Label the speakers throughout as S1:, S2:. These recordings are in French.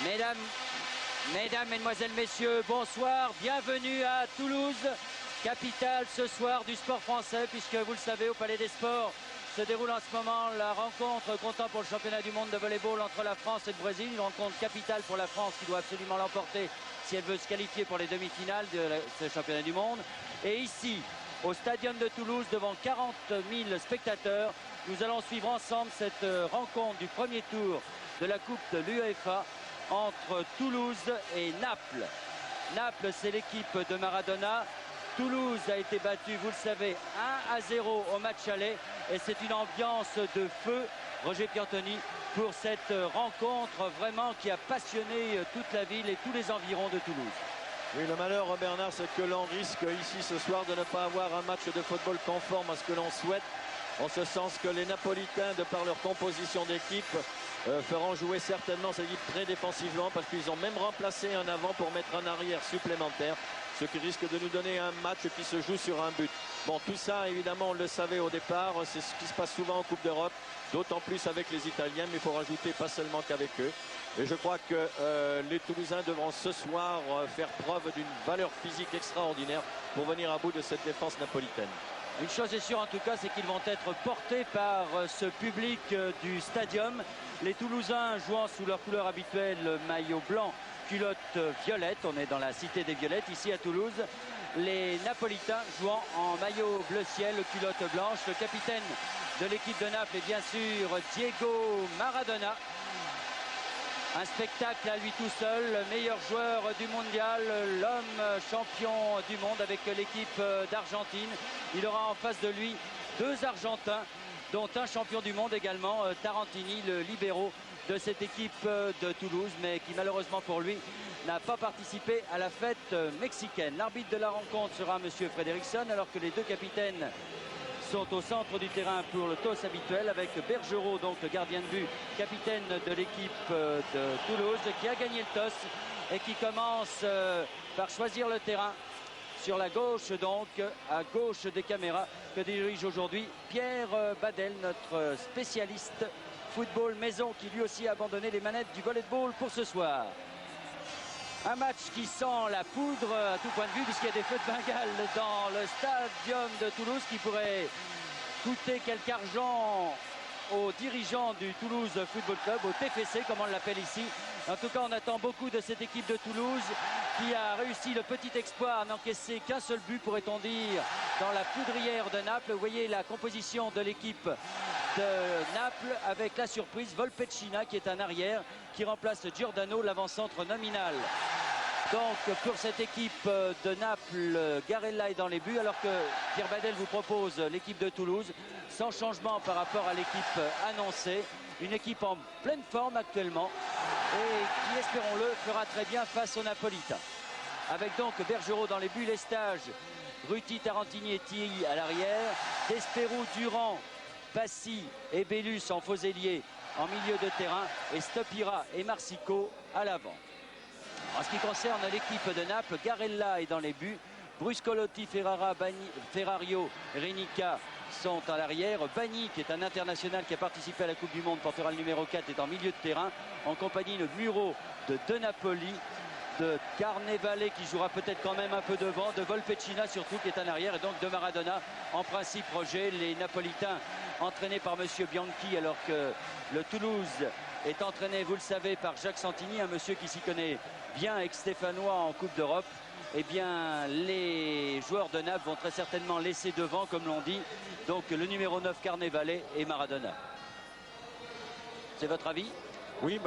S1: Mesdames, Mesdemoiselles, Messieurs, bonsoir, bienvenue à Toulouse, capitale ce soir du sport français, puisque vous le savez, au Palais des Sports se déroule en ce moment la rencontre comptant pour le championnat du monde de volleyball entre la France et le Brésil, une rencontre capitale pour la France qui doit absolument l'emporter si elle veut se qualifier pour les demi-finales de ce championnat du monde. Et ici, au Stadium de Toulouse, devant 40 000 spectateurs, nous allons suivre ensemble cette rencontre du premier tour de la Coupe de l'UEFA entre Toulouse et Naples. Naples, c'est l'équipe de Maradona. Toulouse a été battue, vous le savez, 1-0 au match aller. Et c'est une ambiance de feu, Roger Piantoni, pour cette rencontre vraiment qui a passionné toute la ville et tous les environs de Toulouse.
S2: Oui, le malheur, Bernard, c'est que l'on risque ici ce soir de ne pas avoir un match de football conforme à ce que l'on souhaite. En ce sens que les Napolitains, de par leur composition d'équipe, feront jouer certainement cette équipe très défensivement parce qu'ils ont même remplacé un avant pour mettre un arrière supplémentaire, ce qui risque de nous donner un match qui se joue sur un but. Bon, tout ça, évidemment, on le savait au départ, c'est ce qui se passe souvent en Coupe d'Europe, d'autant plus avec les Italiens, mais il faut rajouter pas seulement qu'avec eux. Et je crois que les Toulousains devront ce soir faire preuve d'une valeur physique extraordinaire pour venir à bout de cette défense napolitaine.
S1: Une chose est sûre en tout cas, c'est qu'ils vont être portés par ce public du stadium. Les Toulousains jouant sous leur couleur habituelle, maillot blanc, culotte violette. On est dans la cité des Violettes ici à Toulouse. Les Napolitains jouant en maillot bleu ciel, culotte blanche. Le capitaine de l'équipe de Naples est bien sûr Diego Maradona. Un spectacle à lui tout seul, le meilleur joueur du mondial, l'homme champion du monde avec l'équipe d'Argentine. Il aura en face de lui deux Argentins, dont un champion du monde également, Tarantini, le libéro de cette équipe de Toulouse, mais qui malheureusement pour lui n'a pas participé à la fête mexicaine. L'arbitre de la rencontre sera M. Frederickson, alors que les deux capitaines sont au centre du terrain pour le toss habituel avec Bergerot, donc le gardien de but, capitaine de l'équipe de Toulouse, qui a gagné le toss et qui commence par choisir le terrain sur la gauche, donc à gauche des caméras, que dirige aujourd'hui Pierre Badel, notre spécialiste football maison, qui lui aussi a abandonné les manettes du volleyball pour ce soir. Un match qui sent la poudre à tout point de vue, puisqu'il y a des feux de Bengale dans le stadium de Toulouse qui pourraient coûter quelque argent aux dirigeants du Toulouse Football Club, au TFC comme on l'appelle ici. En tout cas, on attend beaucoup de cette équipe de Toulouse qui a réussi le petit exploit à n'encaisser qu'un seul but, pourrait-on dire, dans la poudrière de Naples. Vous voyez la composition de l'équipe de Naples avec la surprise Volpecina qui est un arrière qui remplace Giordano, l'avant-centre nominal. Donc pour cette équipe de Naples, Garella est dans les buts, alors que Pierre Badel vous propose l'équipe de Toulouse sans changement par rapport à l'équipe annoncée. Une équipe en pleine forme actuellement et qui, espérons-le, fera très bien face aux Napolitains. Avec donc Bergerot dans les buts, les stages, Ruti, Tarantini et Thierry à l'arrière, Desperou, Durand, Passy et Bellus en faux ailier en milieu de terrain et Stopira et Marsico à l'avant. En ce qui concerne l'équipe de Naples, Garella est dans les buts, Bruscolotti, Ferrario, Renica sont à l'arrière. Bagni, qui est un international qui a participé à la Coupe du Monde, portera le numéro 4, est en milieu de terrain en compagnie de Muro, de Napoli, de Carnevale qui jouera peut-être quand même un peu devant, de Volpecina surtout qui est en arrière, et donc de Maradona. En principe, Roger, les Napolitains entraînés par monsieur Bianchi, alors que le Toulouse est entraîné, vous le savez, par Jacques Santini, un monsieur qui s'y connaît bien, ex-stéphanois en Coupe d'Europe. Eh bien, les joueurs de Naples vont très certainement laisser devant, comme l'on dit, donc le numéro 9 Carnevale et Maradona. C'est votre avis ?
S2: Oui,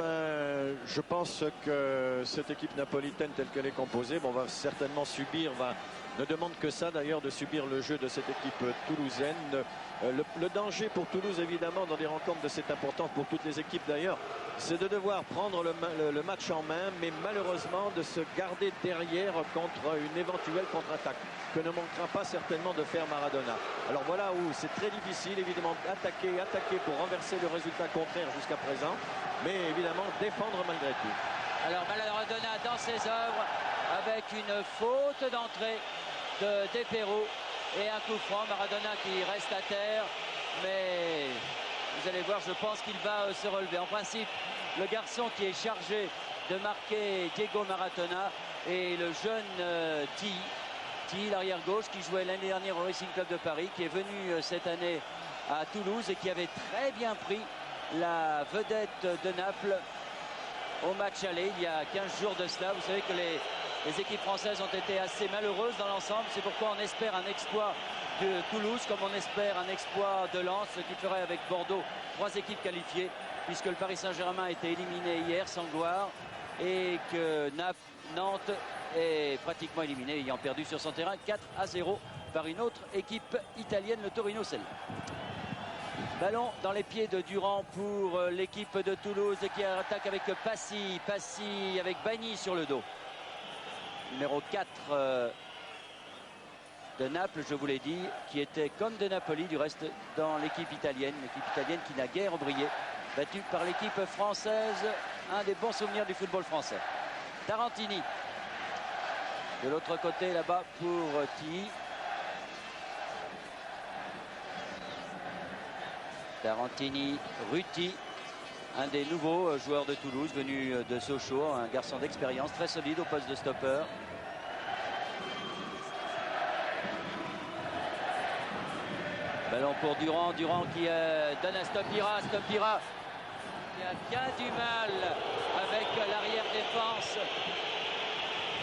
S2: je pense que cette équipe napolitaine telle qu'elle est composée, va certainement subir, ne demande que ça d'ailleurs, de subir le jeu de cette équipe toulousaine. Le danger pour Toulouse, évidemment, dans des rencontres de cette importance, pour toutes les équipes d'ailleurs, c'est de devoir prendre le match en main, mais malheureusement de se garder derrière contre une éventuelle contre-attaque, que ne manquera pas certainement de faire Maradona. Alors voilà où c'est très difficile, évidemment, attaquer pour renverser le résultat contraire jusqu'à présent, mais évidemment défendre malgré tout.
S1: Alors Maradona dans ses œuvres avec une faute d'entrée de Desperou et un coup franc. Maradona qui reste à terre, mais vous allez voir, je pense qu'il va se relever. En principe, le garçon qui est chargé de marquer Diego Maradona et le jeune Ti, l'arrière gauche qui jouait l'année dernière au Racing Club de Paris, qui est venu cette année à Toulouse et qui avait très bien pris la vedette de Naples au match aller il y a 15 jours de cela. Vous savez que les équipes françaises ont été assez malheureuses dans l'ensemble. C'est pourquoi on espère un exploit de Toulouse, comme on espère un exploit de Lens, ce qui ferait avec Bordeaux 3 équipes qualifiées, puisque le Paris Saint-Germain a été éliminé hier sans gloire et que Nantes est pratiquement éliminé, ayant perdu sur son terrain 4-0 par une autre équipe italienne, le Torino Celle. Ballon dans les pieds de Durand pour l'équipe de Toulouse qui attaque avec Passy avec Bagny sur le dos. Numéro 4 de Naples, je vous l'ai dit, qui était comme de Napoli du reste dans l'équipe italienne qui n'a guère brillé, battue par l'équipe française, un des bons souvenirs du football français. Tarantini de l'autre côté là-bas pour Tilly. Tarantini, Ruti, un des nouveaux joueurs de Toulouse, venu de Sochaux, un garçon d'expérience, très solide au poste de stopper. Ballon pour Durand qui donne à Stopira qui a bien du mal avec l'arrière défense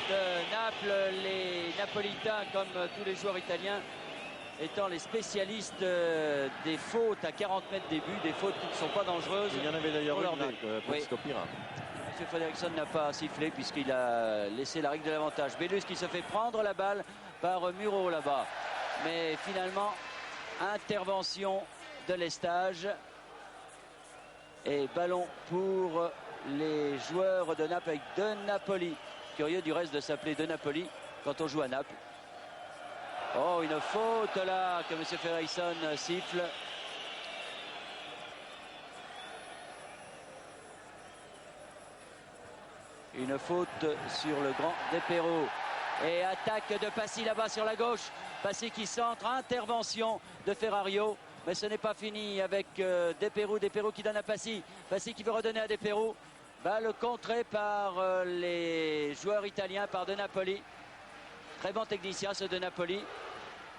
S1: de Naples. Les Napolitains, comme tous les joueurs italiens, étant les spécialistes des fautes à 40 mètres des buts, des fautes qui ne sont pas dangereuses.
S2: Il y en avait d'ailleurs une pour
S1: oui.
S2: Stopira.
S1: M. Fredriksson n'a pas sifflé puisqu'il a laissé la règle de l'avantage. Bellus qui se fait prendre la balle par Muro là-bas. Mais finalement, intervention de Lestage. Et ballon pour les joueurs de Naples avec De Napoli. Curieux du reste de s'appeler De Napoli quand on joue à Naples. Oh, une faute là que M. Fredriksson siffle. Une faute sur le grand Despero. Et attaque de Passy là-bas sur la gauche. Passy qui centre, intervention de Ferrario. Mais ce n'est pas fini avec Despero qui donne à Passy. Passy qui veut redonner à Despero. Balle contrée par les joueurs italiens, par De Napoli. Très bon technicien ce De Napoli.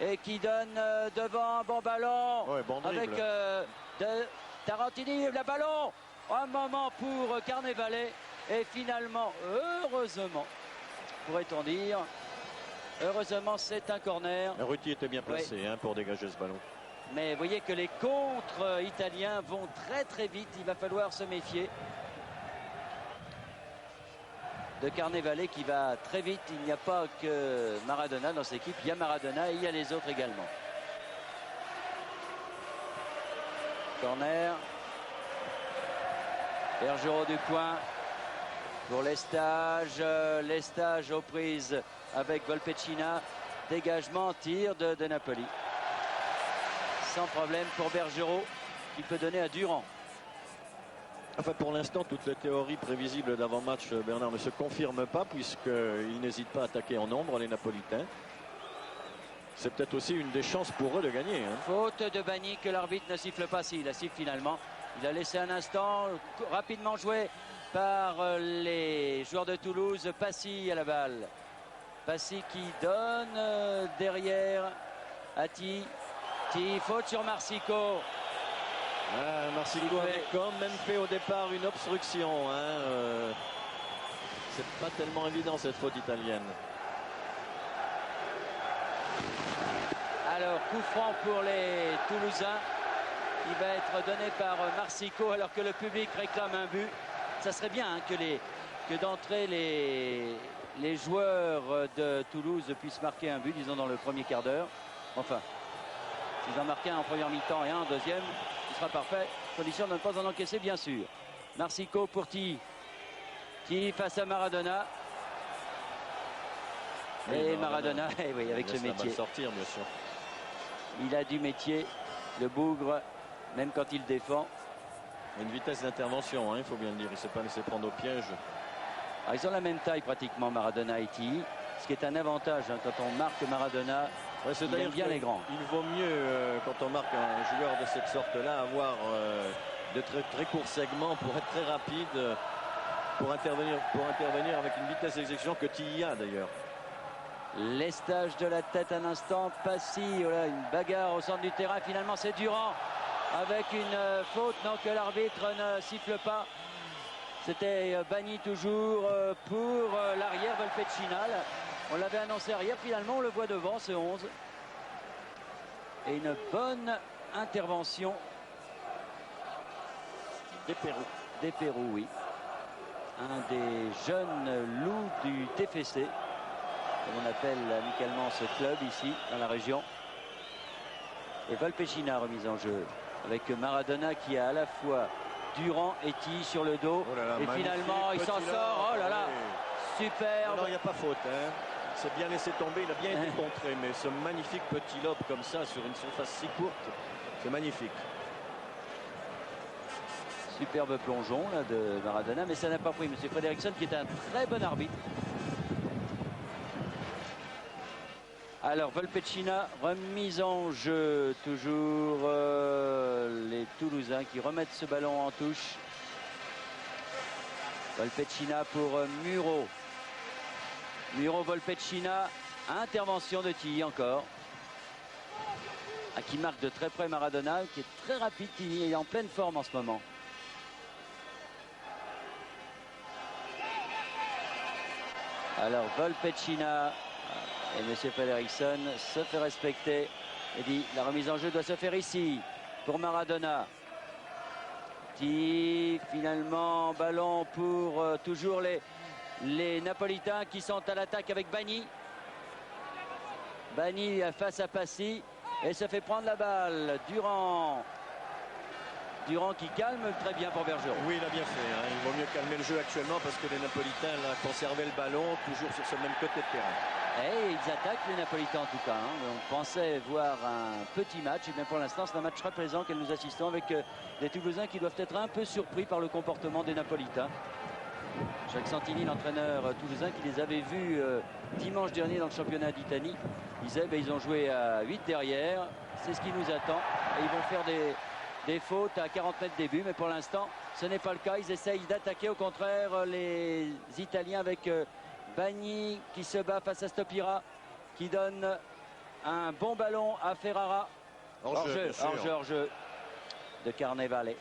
S1: Et qui donne devant un bon ballon.
S2: Ouais, bon
S1: avec Tarantini, le ballon. Un moment pour Carnevale. Et finalement, heureusement, pourrait-on dire, heureusement c'est un corner.
S2: Ruti était bien placé pour dégager ce ballon.
S1: Mais vous voyez que les contres italiens vont très très vite. Il va falloir se méfier de Carnevale qui va très vite. Il n'y a pas que Maradona dans cette équipe. Il y a Maradona et il y a les autres également. Corner. Bergerot du coin pour Lestage. Lestage aux prises avec Volpecina. Dégagement, tir de Napoli. Sans problème pour Bergerot qui peut donner à Durand.
S2: Enfin, pour l'instant, toutes les théories prévisibles d'avant-match, Bernard, ne se confirment pas puisqu'ils n'hésitent pas à attaquer en nombre, les Napolitains. C'est peut-être aussi une des chances pour eux de gagner.
S1: Faute de Bagny que l'arbitre ne siffle pas. Si, il la siffle finalement. Il a laissé un instant, rapidement joué par les joueurs de Toulouse. Passy à la balle. Passy qui donne derrière à Ti. Faute sur Marsico.
S2: Marsico avait quand même fait au départ une obstruction. C'est pas tellement évident cette faute italienne.
S1: Alors coup franc pour les Toulousains. Il va être donné par Marsico alors que le public réclame un but. Ça serait bien que d'entrée les joueurs de Toulouse puissent marquer un but, disons dans le premier quart d'heure. Enfin, s'ils en marquent un en première mi-temps et un en deuxième, ce sera parfait. Condition de ne pas en encaisser, bien sûr. Marsico pour Ti face à Maradona. Et Maradona, oui, avec ce métier.
S2: Sortir, bien sûr.
S1: Il a du métier, le bougre, même quand il défend.
S2: Une vitesse d'intervention, il faut bien le dire. Il ne s'est pas laissé prendre au piège.
S1: Alors, ils ont la même taille pratiquement, Maradona et Ti, ce qui est un avantage quand on marque Maradona. Il aime bien les grands.
S2: Il vaut mieux, quand on marque un joueur de cette sorte-là, avoir de très, très courts segments pour être très rapide pour intervenir avec une vitesse d'exécution que Tilly a d'ailleurs.
S1: Lestage de la tête un instant, Passy, voilà, une bagarre au centre du terrain, finalement c'est Durand avec une faute, non, que l'arbitre ne siffle pas. C'était banni toujours pour l'arrière Volpecina. On l'avait annoncé arrière, finalement on le voit devant, ce 11. Et une bonne intervention des Pérou, oui. Un des jeunes loups du TFC, comme on appelle amicalement ce club ici dans la région. Et Volpecina remise en jeu avec Maradona qui a à la fois Durand et Tilly sur le dos.
S2: Oh là là,
S1: et finalement il s'en sort. Oh là là, superbe.
S2: Non, il n'y a pas faute. Hein. C'est bien laissé tomber, il a bien été contré. Mais ce magnifique petit lobe comme ça sur une surface si courte, c'est magnifique.
S1: Superbe plongeon là, de Maradona, mais ça n'a pas pris. Monsieur Fredriksson qui est un très bon arbitre. Alors Volpecina, remise en jeu, toujours les Toulousains qui remettent ce ballon en touche. Volpecina pour Muro. Muro, Volpecina, intervention de Tilly encore. Qui marque de très près Maradona, qui est très rapide. Tilly est en pleine forme en ce moment. Alors Volpecina et M. Fredriksson se fait respecter et dit la remise en jeu doit se faire ici pour Maradona. Qui finalement ballon pour toujours les Napolitains qui sont à l'attaque avec Banni. Banni face à Passy et se fait prendre la balle. Durand qui calme très bien pour Bergeron.
S2: Oui, il a bien fait. Hein. Il vaut mieux calmer le jeu actuellement parce que les Napolitains là, conservaient le ballon toujours sur ce même côté de terrain.
S1: Et ils attaquent les Napolitains en tout cas. Hein. On pensait voir un petit match. Et bien pour l'instant, c'est un match très plaisant que nous assistons avec des Toulousains qui doivent être un peu surpris par le comportement des Napolitains. Jacques Santini, l'entraîneur toulousain, qui les avait vus dimanche dernier dans le championnat d'Italie, disait ils ont joué à 8 derrière. C'est ce qui nous attend. Et ils vont faire des fautes à 40 mètres début, mais pour l'instant ce n'est pas le cas. Ils essayent d'attaquer au contraire les Italiens avec Banni qui se bat face à Stopira, qui donne un bon ballon à Ferrara. Hors-jeu de Carnevale.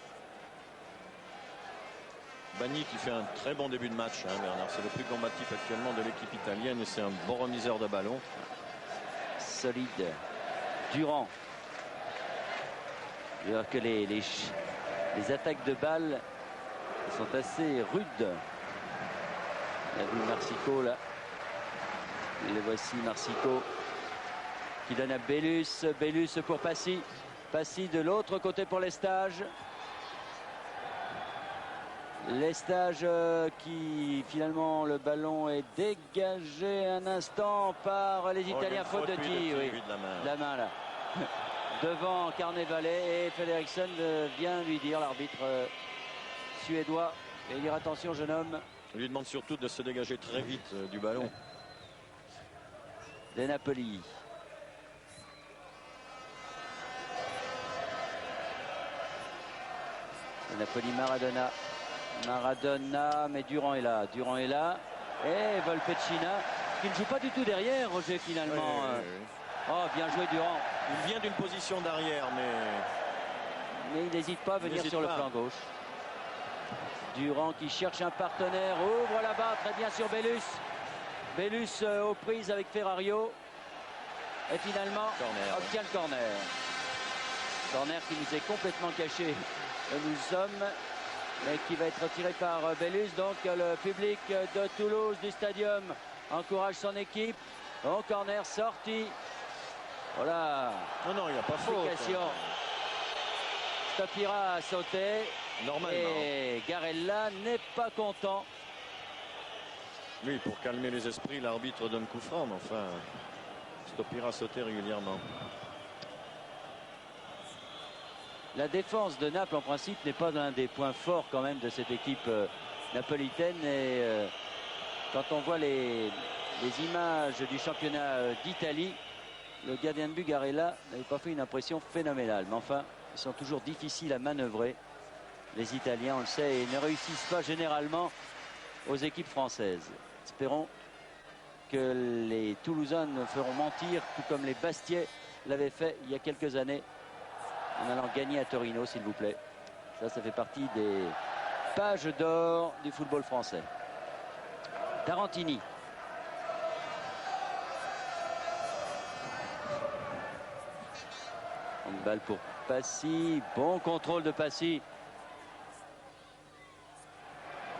S2: Banni qui fait un très bon début de match, hein, Bernard. C'est le plus combatif actuellement de l'équipe italienne et c'est un bon remiseur de ballon.
S1: Solide. Durand. Alors que les attaques de balles sont assez rudes. On a vu Marsico là. Le voici Marsico qui donne à Bellus. Bellus pour Passy. Passy de l'autre côté pour Lestage. Lestage qui finalement le ballon est dégagé un instant par les Italiens. Faute de Tilly, oui.
S2: De
S1: la main là. Devant Carnevale et Fredriksson vient lui dire, l'arbitre suédois, et dire attention jeune homme.
S2: On lui demande surtout de se dégager très vite du ballon.
S1: De Napoli. De Napoli, Maradona. Maradona, mais Durand est là. Durand est là. Et Volpecina, qui ne joue pas du tout derrière, Roger, finalement.
S2: Oui.
S1: Oh, bien joué Durand.
S2: Il vient d'une position d'arrière, mais
S1: il n'hésite pas à venir sur le flanc gauche. Durand qui cherche un partenaire, ouvre là-bas, très bien sur Bellus. Bellus aux prises avec Ferrario. Et finalement, obtient le corner. Corner qui nous est complètement caché où nous sommes, mais qui va être tiré par Bellus. Donc le public de Toulouse du stadium encourage son équipe. Au corner sorti. Voilà.
S2: Non, il n'y a pas faute.
S1: Stopira a sauté.
S2: Normalement.
S1: Et Garella n'est pas content.
S2: Oui, pour calmer les esprits, l'arbitre donne coup franc, mais enfin, Stopira a sauté régulièrement.
S1: La défense de Naples, en principe, n'est pas un des points forts quand même de cette équipe napolitaine. Et quand on voit les images du championnat d'Italie, le gardien de but Garella n'avait pas fait une impression phénoménale. Mais enfin, ils sont toujours difficiles à manœuvrer. Les Italiens, on le sait, et ne réussissent pas généralement aux équipes françaises. Espérons que les Toulousains ne feront mentir, tout comme les Bastiais l'avaient fait il y a quelques années, en allant gagner à Torino, s'il vous plaît. Ça fait partie des pages d'or du football français. Tarantini. Une balle pour Passy. Bon contrôle de Passy.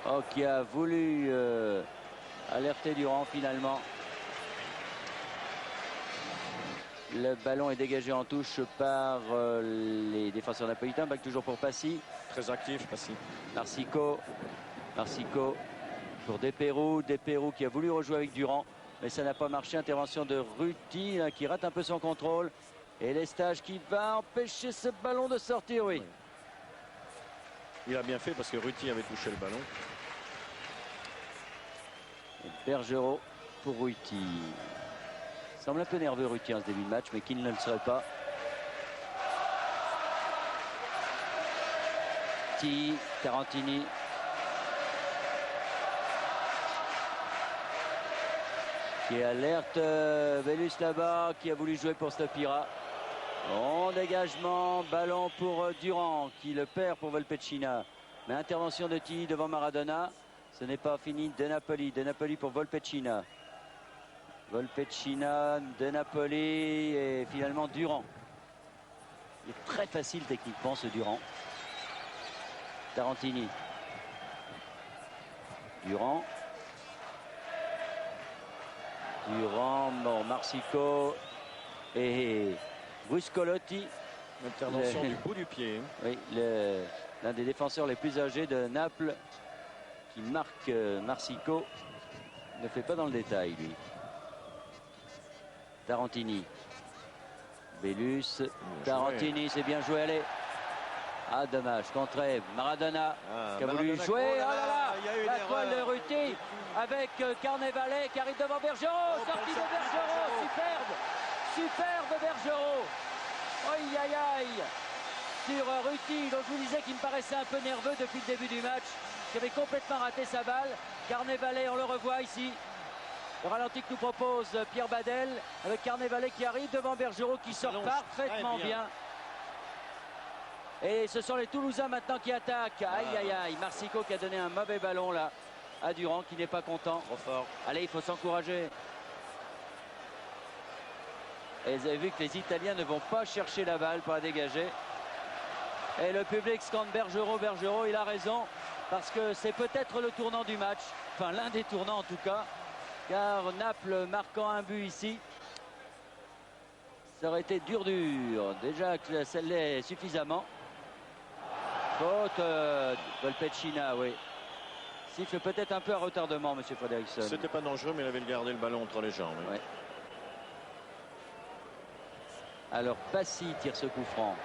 S1: Oh, qui a voulu alerter Durand finalement. Le ballon est dégagé en touche par les défenseurs napolitains. Balle toujours pour Passy.
S2: Très actif, Passy.
S1: Marsico pour Desperou. Desperou qui a voulu rejouer avec Durand, mais ça n'a pas marché. Intervention de Ruti qui rate un peu son contrôle. Et Lestage qui va empêcher ce ballon de sortir, oui.
S2: Il a bien fait parce que Ruti avait touché le ballon.
S1: Et Bergerot pour Ruti. Il semble un peu nerveux Ruti en ce début de match, mais qu'il ne le serait pas. Tarantini. Qui alerte Vélus là-bas, qui a voulu jouer pour Stopira. Bon dégagement, ballon pour Durand qui le perd pour Volpecina. Mais intervention de Tilly devant Maradona. Ce n'est pas fini. De Napoli pour Volpecina. Volpecina, De Napoli et finalement Durand. Il est très facile techniquement ce Durand. Tarantini. Durand, bon, Marsico et Bruscolotti.
S2: Intervention du bout du pied.
S1: Oui, l'un des défenseurs les plus âgés de Naples qui marque Marsico. Ne fait pas dans le détail, lui. Tarantini. Bellus. Tarantini, c'est bien joué, allez. Ah, dommage, contré. Maradona qui a voulu jouer. Oh là là, la toile de Ruti avec Carnevale qui arrive devant Bergerot. Sortie de Bergerot, superbe Bergerot. Aïe aïe aïe sur Ruti, donc je vous disais qu'il me paraissait un peu nerveux depuis le début du match, qui avait complètement raté sa balle. Carnevale, on le revoit ici. Le ralenti que nous propose Pierre Badel avec Carnevale qui arrive devant Bergerot qui sort parfaitement bien. Et ce sont les Toulousains maintenant qui attaquent. Aïe aïe aïe, Marsico qui a donné un mauvais ballon là à Durand qui n'est pas content.
S2: Trop fort.
S1: Allez, il faut s'encourager. Et vous avez vu que les Italiens ne vont pas chercher la balle pour la dégager. Et le public scande Bergerot, il a raison. Parce que c'est peut-être le tournant du match. Enfin, l'un des tournants en tout cas. Car Naples marquant un but ici, ça aurait été dur. Déjà que ça l'est suffisamment. Faute Volpecina, oui. Siffle peut-être un peu à retardement, monsieur Fredriksson.
S2: C'était pas dangereux, mais il avait gardé le ballon entre les jambes. Oui.
S1: Ouais. Alors Passy tire ce coup franc.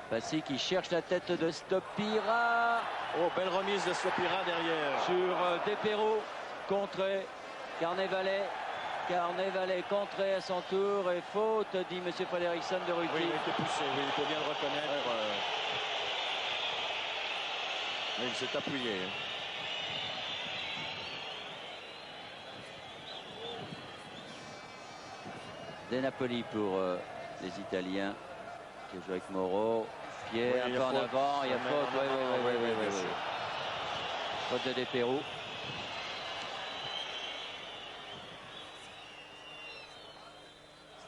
S1: Passy qui cherche la tête de Stopira.
S2: Oh, belle remise de Stopira derrière.
S1: Sur Desperou, contré. Carnevale contré à son tour et faute, dit monsieur Fredriksson de Ruti.
S2: Oui, il a été poussé, oui, il faut bien le reconnaître. Mais il s'est appuyé.
S1: De Napoli pour les Italiens qui jouent avec Moreau. Pied un peu en avant, il y a faute. Oui. Faute de Desperou.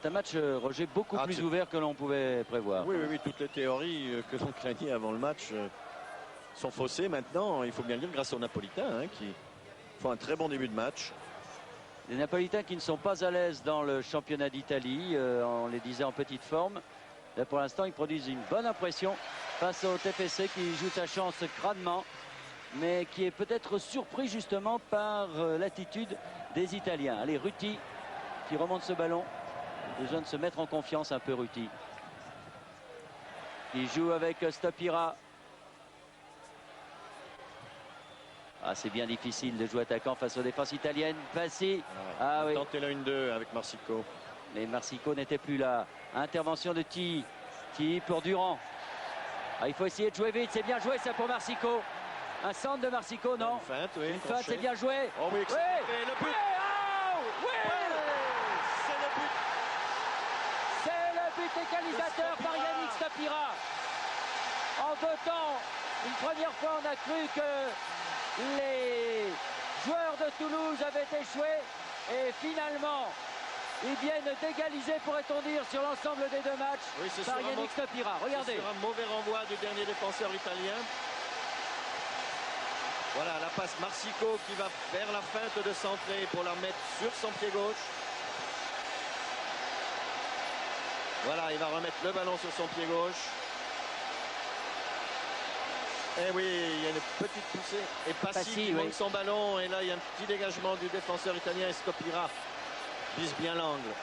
S1: C'est un match, Roger, beaucoup plus ouvert que l'on pouvait prévoir.
S2: Oui, toutes les théories que l'on craignait avant le match sont faussées maintenant. Il faut bien le dire, grâce aux Napolitains qui font un très bon début de match.
S1: Les Napolitains qui ne sont pas à l'aise dans le championnat d'Italie, on les disait en petite forme. Là, pour l'instant, ils produisent une bonne impression face au TFC qui joue sa chance crânement, mais qui est peut-être surpris justement par l'attitude des Italiens. Allez, Ruti qui remonte ce ballon. Besoin de se mettre en confiance un peu, Ruti. Il joue avec Stopira. Ah, c'est bien difficile de jouer attaquant face aux défenses italiennes. Passy.
S2: Ah oui. Tenter la 1-2 avec Marsico.
S1: Mais Marsico n'était plus là. Intervention de Ti pour Durand. Ah, il faut essayer de jouer vite, c'est bien joué ça pour Marsico. Un centre de Marsico, non?
S2: Une feinte, oui.
S1: Une feinte, c'est bien joué.
S2: Oh oui,
S1: oui.
S2: Et le but.
S1: Oui,
S2: C'est le but.
S1: c'est le but égalisateur par Yannick Stopira. En 2 temps, une première fois, on a cru que les joueurs de Toulouse avaient échoué. Et finalement, ils viennent d'égaliser, pourrait-on dire, sur l'ensemble des 2 matchs
S2: Oui,
S1: par Yannick Stopira. Regardez.
S2: C'est un mauvais renvoi du dernier défenseur italien. Voilà, la passe Marsico qui va faire la feinte de centrer pour la mettre sur son pied gauche. Voilà, il va remettre le ballon sur son pied gauche. Et oui, il y a une petite poussée. Et Passi qui manque son ballon. Et là, il y a un petit dégagement du défenseur italien et Stopira vise bien l'angle.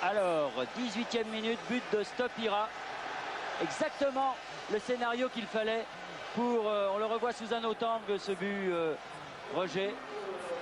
S1: Alors, 18e minute, but de Stopira. Exactement le scénario qu'il fallait pour, on le revoit sous un autre angle, ce but Roger.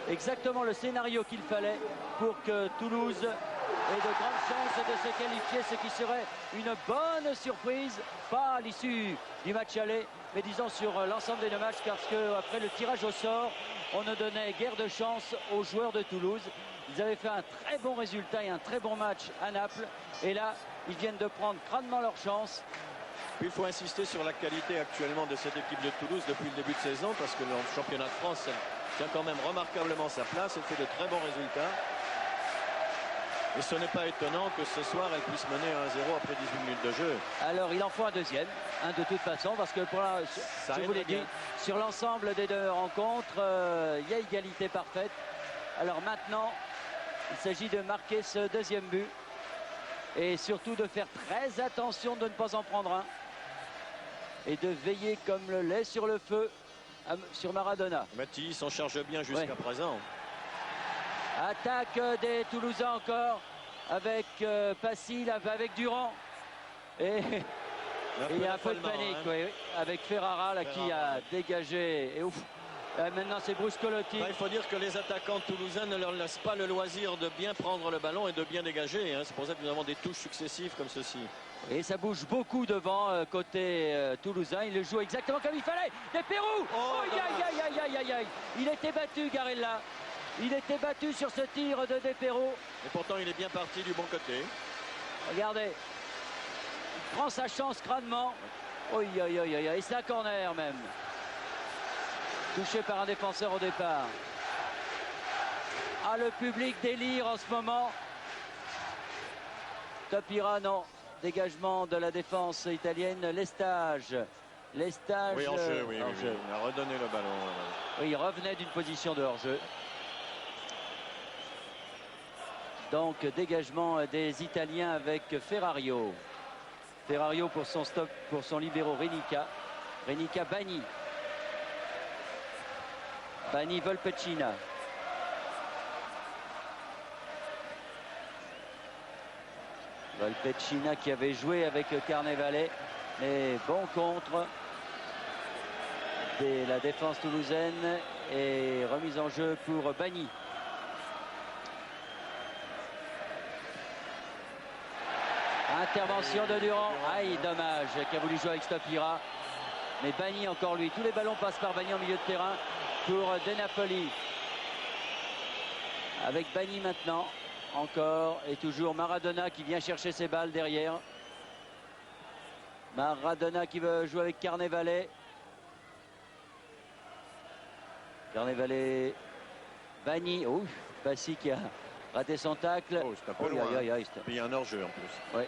S1: Exactement le scénario qu'il fallait pour que Toulouse ait de grandes chances de se qualifier, ce qui serait une bonne surprise, pas à l'issue du match aller, mais disons sur l'ensemble des 2 matchs, parce qu'après le tirage au sort, on ne donnait guère de chance aux joueurs de Toulouse. Ils avaient fait un très bon résultat et un très bon match à Naples, et là, ils viennent de prendre crânement leur chance.
S2: Puis il faut insister sur la qualité actuellement de cette équipe de Toulouse depuis le début de saison, parce que le championnat de France tient quand même remarquablement sa place. Elle fait de très bons résultats. Et ce n'est pas étonnant que ce soir, elle puisse mener 1-0 après 18 minutes de jeu.
S1: Alors, il en faut un deuxième, de toute façon, parce que pour la, je vous l'ai dit, sur l'ensemble des 2 rencontres, il y a égalité parfaite. Alors maintenant, il s'agit de marquer ce 2e but. Et surtout de faire très attention de ne pas en prendre un. Et de veiller comme le lait sur le feu sur Maradona.
S2: Mathis s'en charge bien jusqu'à présent.
S1: Attaque des Toulousains encore avec Passi, avec Durand. Et il y a un peu de panique avec Ferrara là, qui a dégagé. Et ouf. Maintenant c'est Bruscolotti.
S2: Il faut dire que les attaquants toulousains ne leur laissent pas le loisir de bien prendre le ballon et de bien dégager. C'est pour ça que nous avons des touches successives comme ceci.
S1: Et ça bouge beaucoup devant côté toulousain. Il le joue exactement comme il fallait. Des Pérou. Aïe. Il était battu, Garella. Il était battu sur ce tir de Despero.
S2: Et pourtant il est bien parti du bon côté.
S1: Regardez. Il prend sa chance crânement. Et c'est un corner même. Touché par un défenseur au départ. Ah, le public délire en ce moment. Stopira, non. Dégagement de la défense italienne. Lestage.
S2: Oui, hors-jeu, oui. Il a redonné le ballon.
S1: Oui, il revenait d'une position de hors-jeu. Donc, dégagement des Italiens avec Ferrario. Ferrario pour son stop, pour son libéro Renica. Renica Bagni. Bagni Volpecina. Volpecina qui avait joué avec Carnevale. Mais bon contre de la défense toulousaine et remise en jeu pour Bagni. Intervention de Durand. Aïe, dommage, qui a voulu jouer avec Stopira. Mais Bagni encore lui. Tous les ballons passent par Bagni en milieu de terrain pour De Napoli. Avec Bagni maintenant. Encore et toujours Maradona qui vient chercher ses balles derrière. Maradona qui veut jouer avec Carnevale. Carnevale. Bagni. Oh, Passi qui a raté son tacle.
S2: Oh, c'est un peu loin. Il y a un hors-jeu en plus.
S1: Ouais.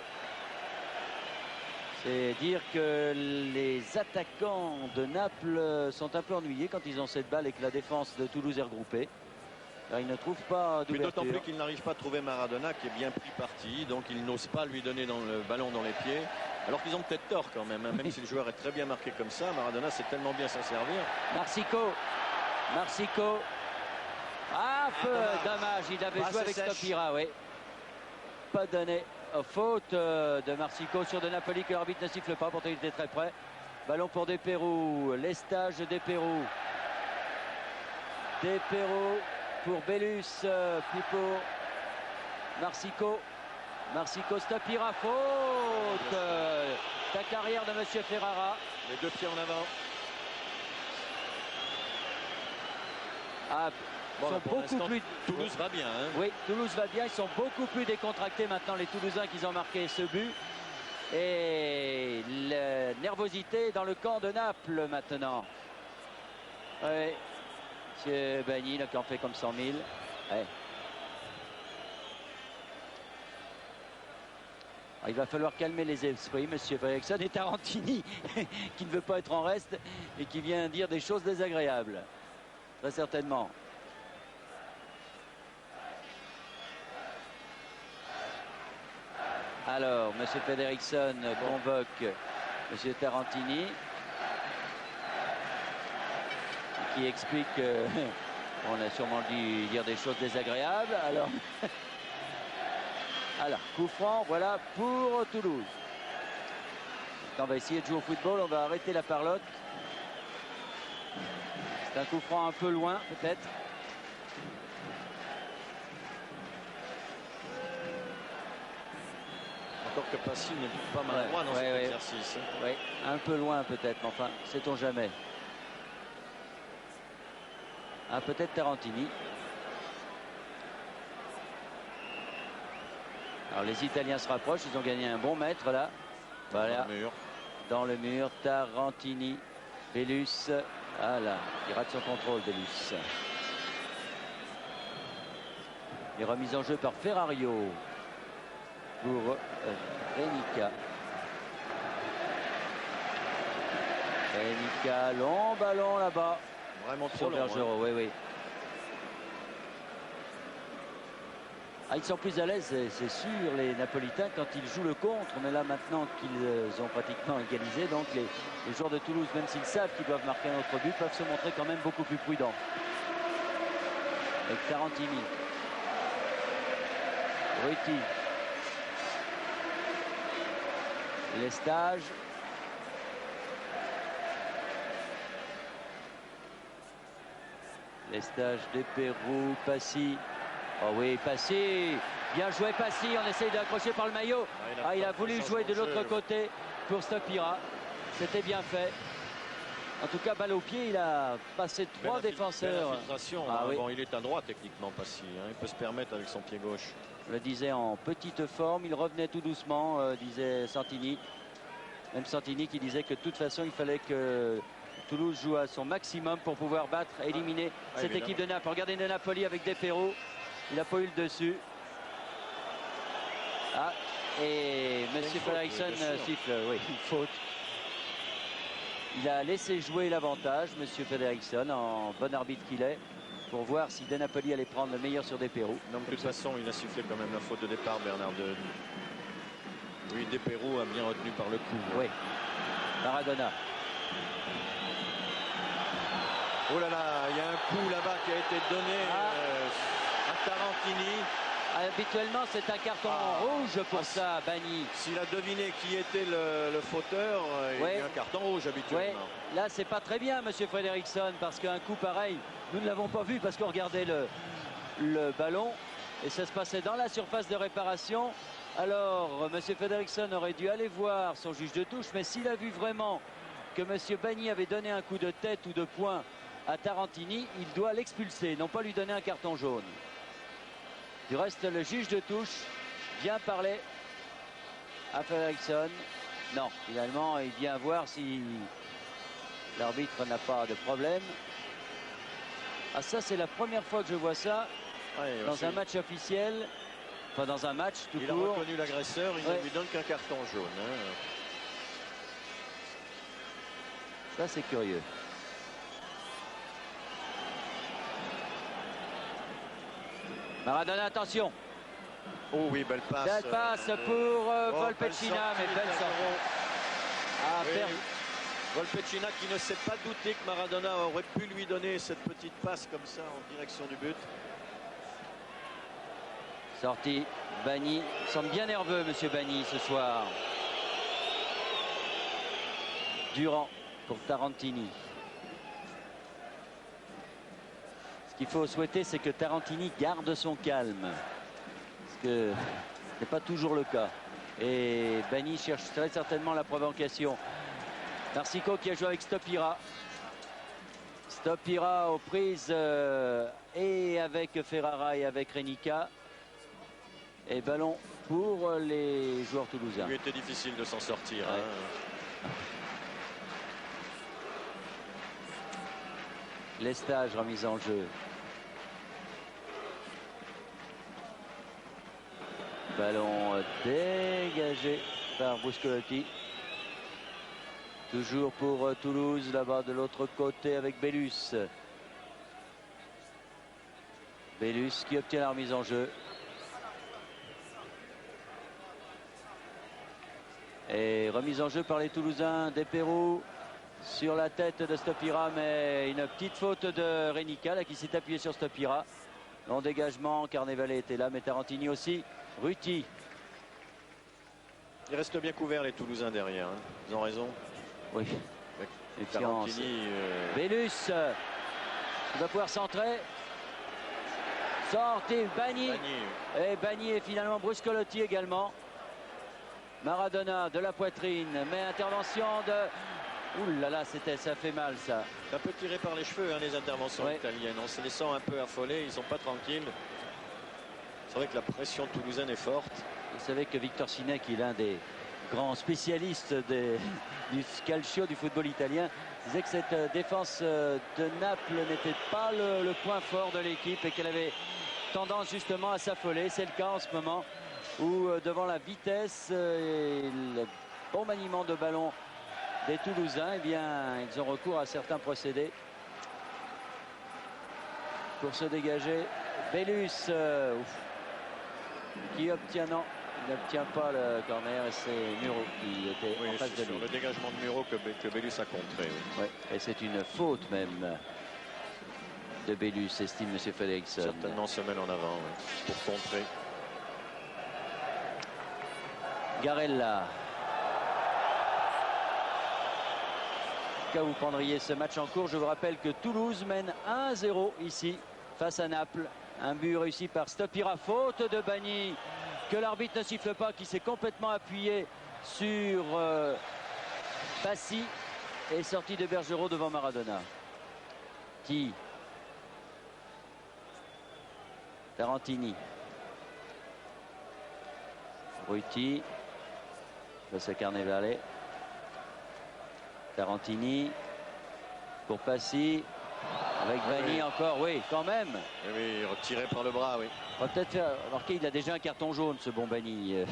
S1: C'est dire que les attaquants de Naples sont un peu ennuyés quand ils ont cette balle et que la défense de Toulouse est regroupée. Car ils ne trouvent pas d'ouverture.
S2: D'autant plus qu'ils n'arrivent pas à trouver Maradona qui est bien pris parti. Donc ils n'osent pas lui donner le ballon dans les pieds. Alors qu'ils ont peut-être tort quand même. Même si le joueur est très bien marqué comme ça, Maradona sait tellement bien s'en servir.
S1: Marsico. Ah, dommage. Il avait joué avec Stopira, oui. Pas donné. Faute de Marsico sur De Napoli que l'arbitre ne siffle pas, pourtant il était très près. Ballon pour Despero, lestage de Despero. Despero pour Bellus, puis pour Marsico. Marsico Stapira, faute. La carrière de Monsieur Ferrara.
S2: Les deux pieds en avant.
S1: Ah,
S2: Bon,
S1: sont
S2: pour
S1: beaucoup plus.
S2: Toulouse va bien. Hein.
S1: Oui, Toulouse va bien. Ils sont beaucoup plus décontractés maintenant, les Toulousains, qui ont marqué ce but. Et la nervosité dans le camp de Naples maintenant. Ouais. Monsieur Bagny là, qui en fait comme 100 000. Ouais. Alors, il va falloir calmer les esprits, Monsieur Fredriksson et Tarantini, qui ne veut pas être en reste et qui vient dire des choses désagréables. Très certainement. Alors, Monsieur Fredriksson convoque Monsieur Tarantini, qui explique qu'on a sûrement dû dire des choses désagréables. Alors, coup franc, voilà, pour Toulouse. On va essayer de jouer au football, on va arrêter la parlotte. C'est un coup franc un peu loin, peut-être.
S2: Encore que Passy n'est pas maladroit dans cet exercice.
S1: Oui, un peu loin peut-être, mais enfin, sait-on jamais. Ah, peut-être Tarantini. Alors les Italiens se rapprochent, ils ont gagné un bon mètre là. Voilà. Dans le mur, Tarantini. Bellus. Voilà, il rate son contrôle, Bellus. Il est remis en jeu par Ferrario pour Renica. Renica, long ballon là-bas.
S2: Vraiment trop
S1: sur
S2: long.
S1: Bergerot, oui, oui. Ah, ils sont plus à l'aise, c'est sûr, les Napolitains, quand ils jouent le contre. Mais là, maintenant qu'ils ont pratiquement égalisé, donc les joueurs de Toulouse, même s'ils savent qu'ils doivent marquer un autre but, peuvent se montrer quand même beaucoup plus prudents. Avec Tarantini. Ruti. Lestage. Lestage des Pérou, Passy. Oh oui, Passy. Bien joué Passy, on essaye d'accrocher par le maillot. Ah, il a voulu jouer de l'autre côté pour Stapira. C'était bien fait. En tout cas, balle au pied, il a passé trois défenseurs.
S2: Ah, oui. Bon, il est un droit techniquement, Passy. Hein. Il peut se permettre avec son pied gauche.
S1: Je le disais, en petite forme, il revenait tout doucement, disait Santini. Même Santini qui disait que de toute façon, il fallait que Toulouse joue à son maximum pour pouvoir battre, éliminer cette équipe de Naples. Regardez de Napoli avec Des Perrault. Il n'a pas eu le dessus. Ah, et M. Fredriksson siffle, oui, une faute. Il a laissé jouer l'avantage, M. Fredriksson, en bon arbitre qu'il est, pour voir si De Napoli allait prendre le meilleur sur Des Perrault.
S2: Donc, de toute façon, il a sifflé quand même la faute de départ, Bernard. Oui, Des Perrault a bien retenu par le coup.
S1: Oui, Maradona.
S2: Oh là là, il y a un coup là-bas qui a été donné à Tarantini.
S1: Habituellement, c'est un carton rouge pour ça, Bagny.
S2: S'il a deviné qui était le fauteur, il y a un carton rouge habituellement.
S1: Ouais. Là, c'est pas très bien, Monsieur Fredriksson, parce qu'un coup pareil, nous ne l'avons pas vu parce qu'on regardait le ballon et ça se passait dans la surface de réparation. Alors, Monsieur Fredriksson aurait dû aller voir son juge de touche, mais s'il a vu vraiment que Monsieur Bagny avait donné un coup de tête ou de poing à Tarantini, il doit l'expulser, non pas lui donner un carton jaune. Du reste, le juge de touche vient parler à Fredriksson. Non, finalement, il vient voir si l'arbitre n'a pas de problème. Ah, ça, c'est la première fois que je vois ça dans un match officiel. Enfin, dans un match tout court.
S2: Il a reconnu l'agresseur, il ne lui donne qu'un carton jaune. Hein.
S1: Ça, c'est curieux. Maradona, attention.
S2: Oh oui, belle passe.
S1: Belle passe pour Volpecina, mais belle sortie.
S2: Volpecina qui ne s'est pas douté que Maradona aurait pu lui donner cette petite passe comme ça en direction du but.
S1: Sortie, Bagny. Il semble bien nerveux, Monsieur Bagny, ce soir. Durand pour Tarantini. Ce qu'il faut souhaiter, c'est que Tarantini garde son calme. Parce que Ce n'est pas toujours le cas. Et Bagny cherche très certainement la provocation. Marsico qui a joué avec Stopira. Stopira aux prises et avec Ferrara et avec Renica. Et ballon pour les joueurs toulousains.
S2: Il était difficile de s'en sortir.
S1: Ouais.
S2: Hein.
S1: Lestage remise en jeu. Ballon dégagé par Bruscolotti. Toujours pour Toulouse, là-bas de l'autre côté avec Bellus. Bellus qui obtient la remise en jeu. Et remise en jeu par les Toulousains. Desperroux sur la tête de Stopira, mais une petite faute de Renica là, qui s'est appuyé sur Stopira. Long dégagement, Carnevale était là, mais Tarantini aussi. Ruti.
S2: Ils restent bien couverts les Toulousains derrière. Hein. Ils ont raison.
S1: Oui.
S2: Et Tarantini.
S1: Bellus. Il va pouvoir centrer. Sorti Bagny. Et Bagny et finalement Bruscolotti également. Maradona de la poitrine, mais intervention de... Ouh là là, ça fait mal ça.
S2: Un peu tiré par les cheveux hein, les interventions italiennes. On se les sent un peu affolés, ils sont pas tranquilles. C'est vrai que la pression toulousaine est forte.
S1: Vous savez que Victor Sinek, il est l'un des grands spécialistes du calcio, du football italien, disait que cette défense de Naples n'était pas le point fort de l'équipe et qu'elle avait tendance justement à s'affoler. C'est le cas en ce moment où devant la vitesse et le bon maniement de ballon des Toulousains, eh bien, ils ont recours à certains procédés pour se dégager. Bellus qui obtient, non, il n'obtient pas le corner et c'est Muro qui était en face de lui.
S2: Le dégagement de Muro que Bellus a contré. Oui.
S1: Ouais, et c'est une faute même de Bellus, estime M. Fredriksson.
S2: Certainement se met en avant pour contrer.
S1: Garella. Cas vous prendriez ce match en cours, je vous rappelle que Toulouse mène 1-0 ici face à Naples. Un but réussi par Stopira, faute de Bagny que l'arbitre ne siffle pas, qui s'est complètement appuyé sur Passy et sorti de Bergerot devant Maradona. Qui Tarantini. Ruti. Face à Carnevale. Tarantini pour Passy. Avec Bagny encore, oui, quand même.
S2: Oui, retiré par le bras, oui.
S1: On va peut-être faire remarquer, il a déjà un carton jaune, ce bon Bagny.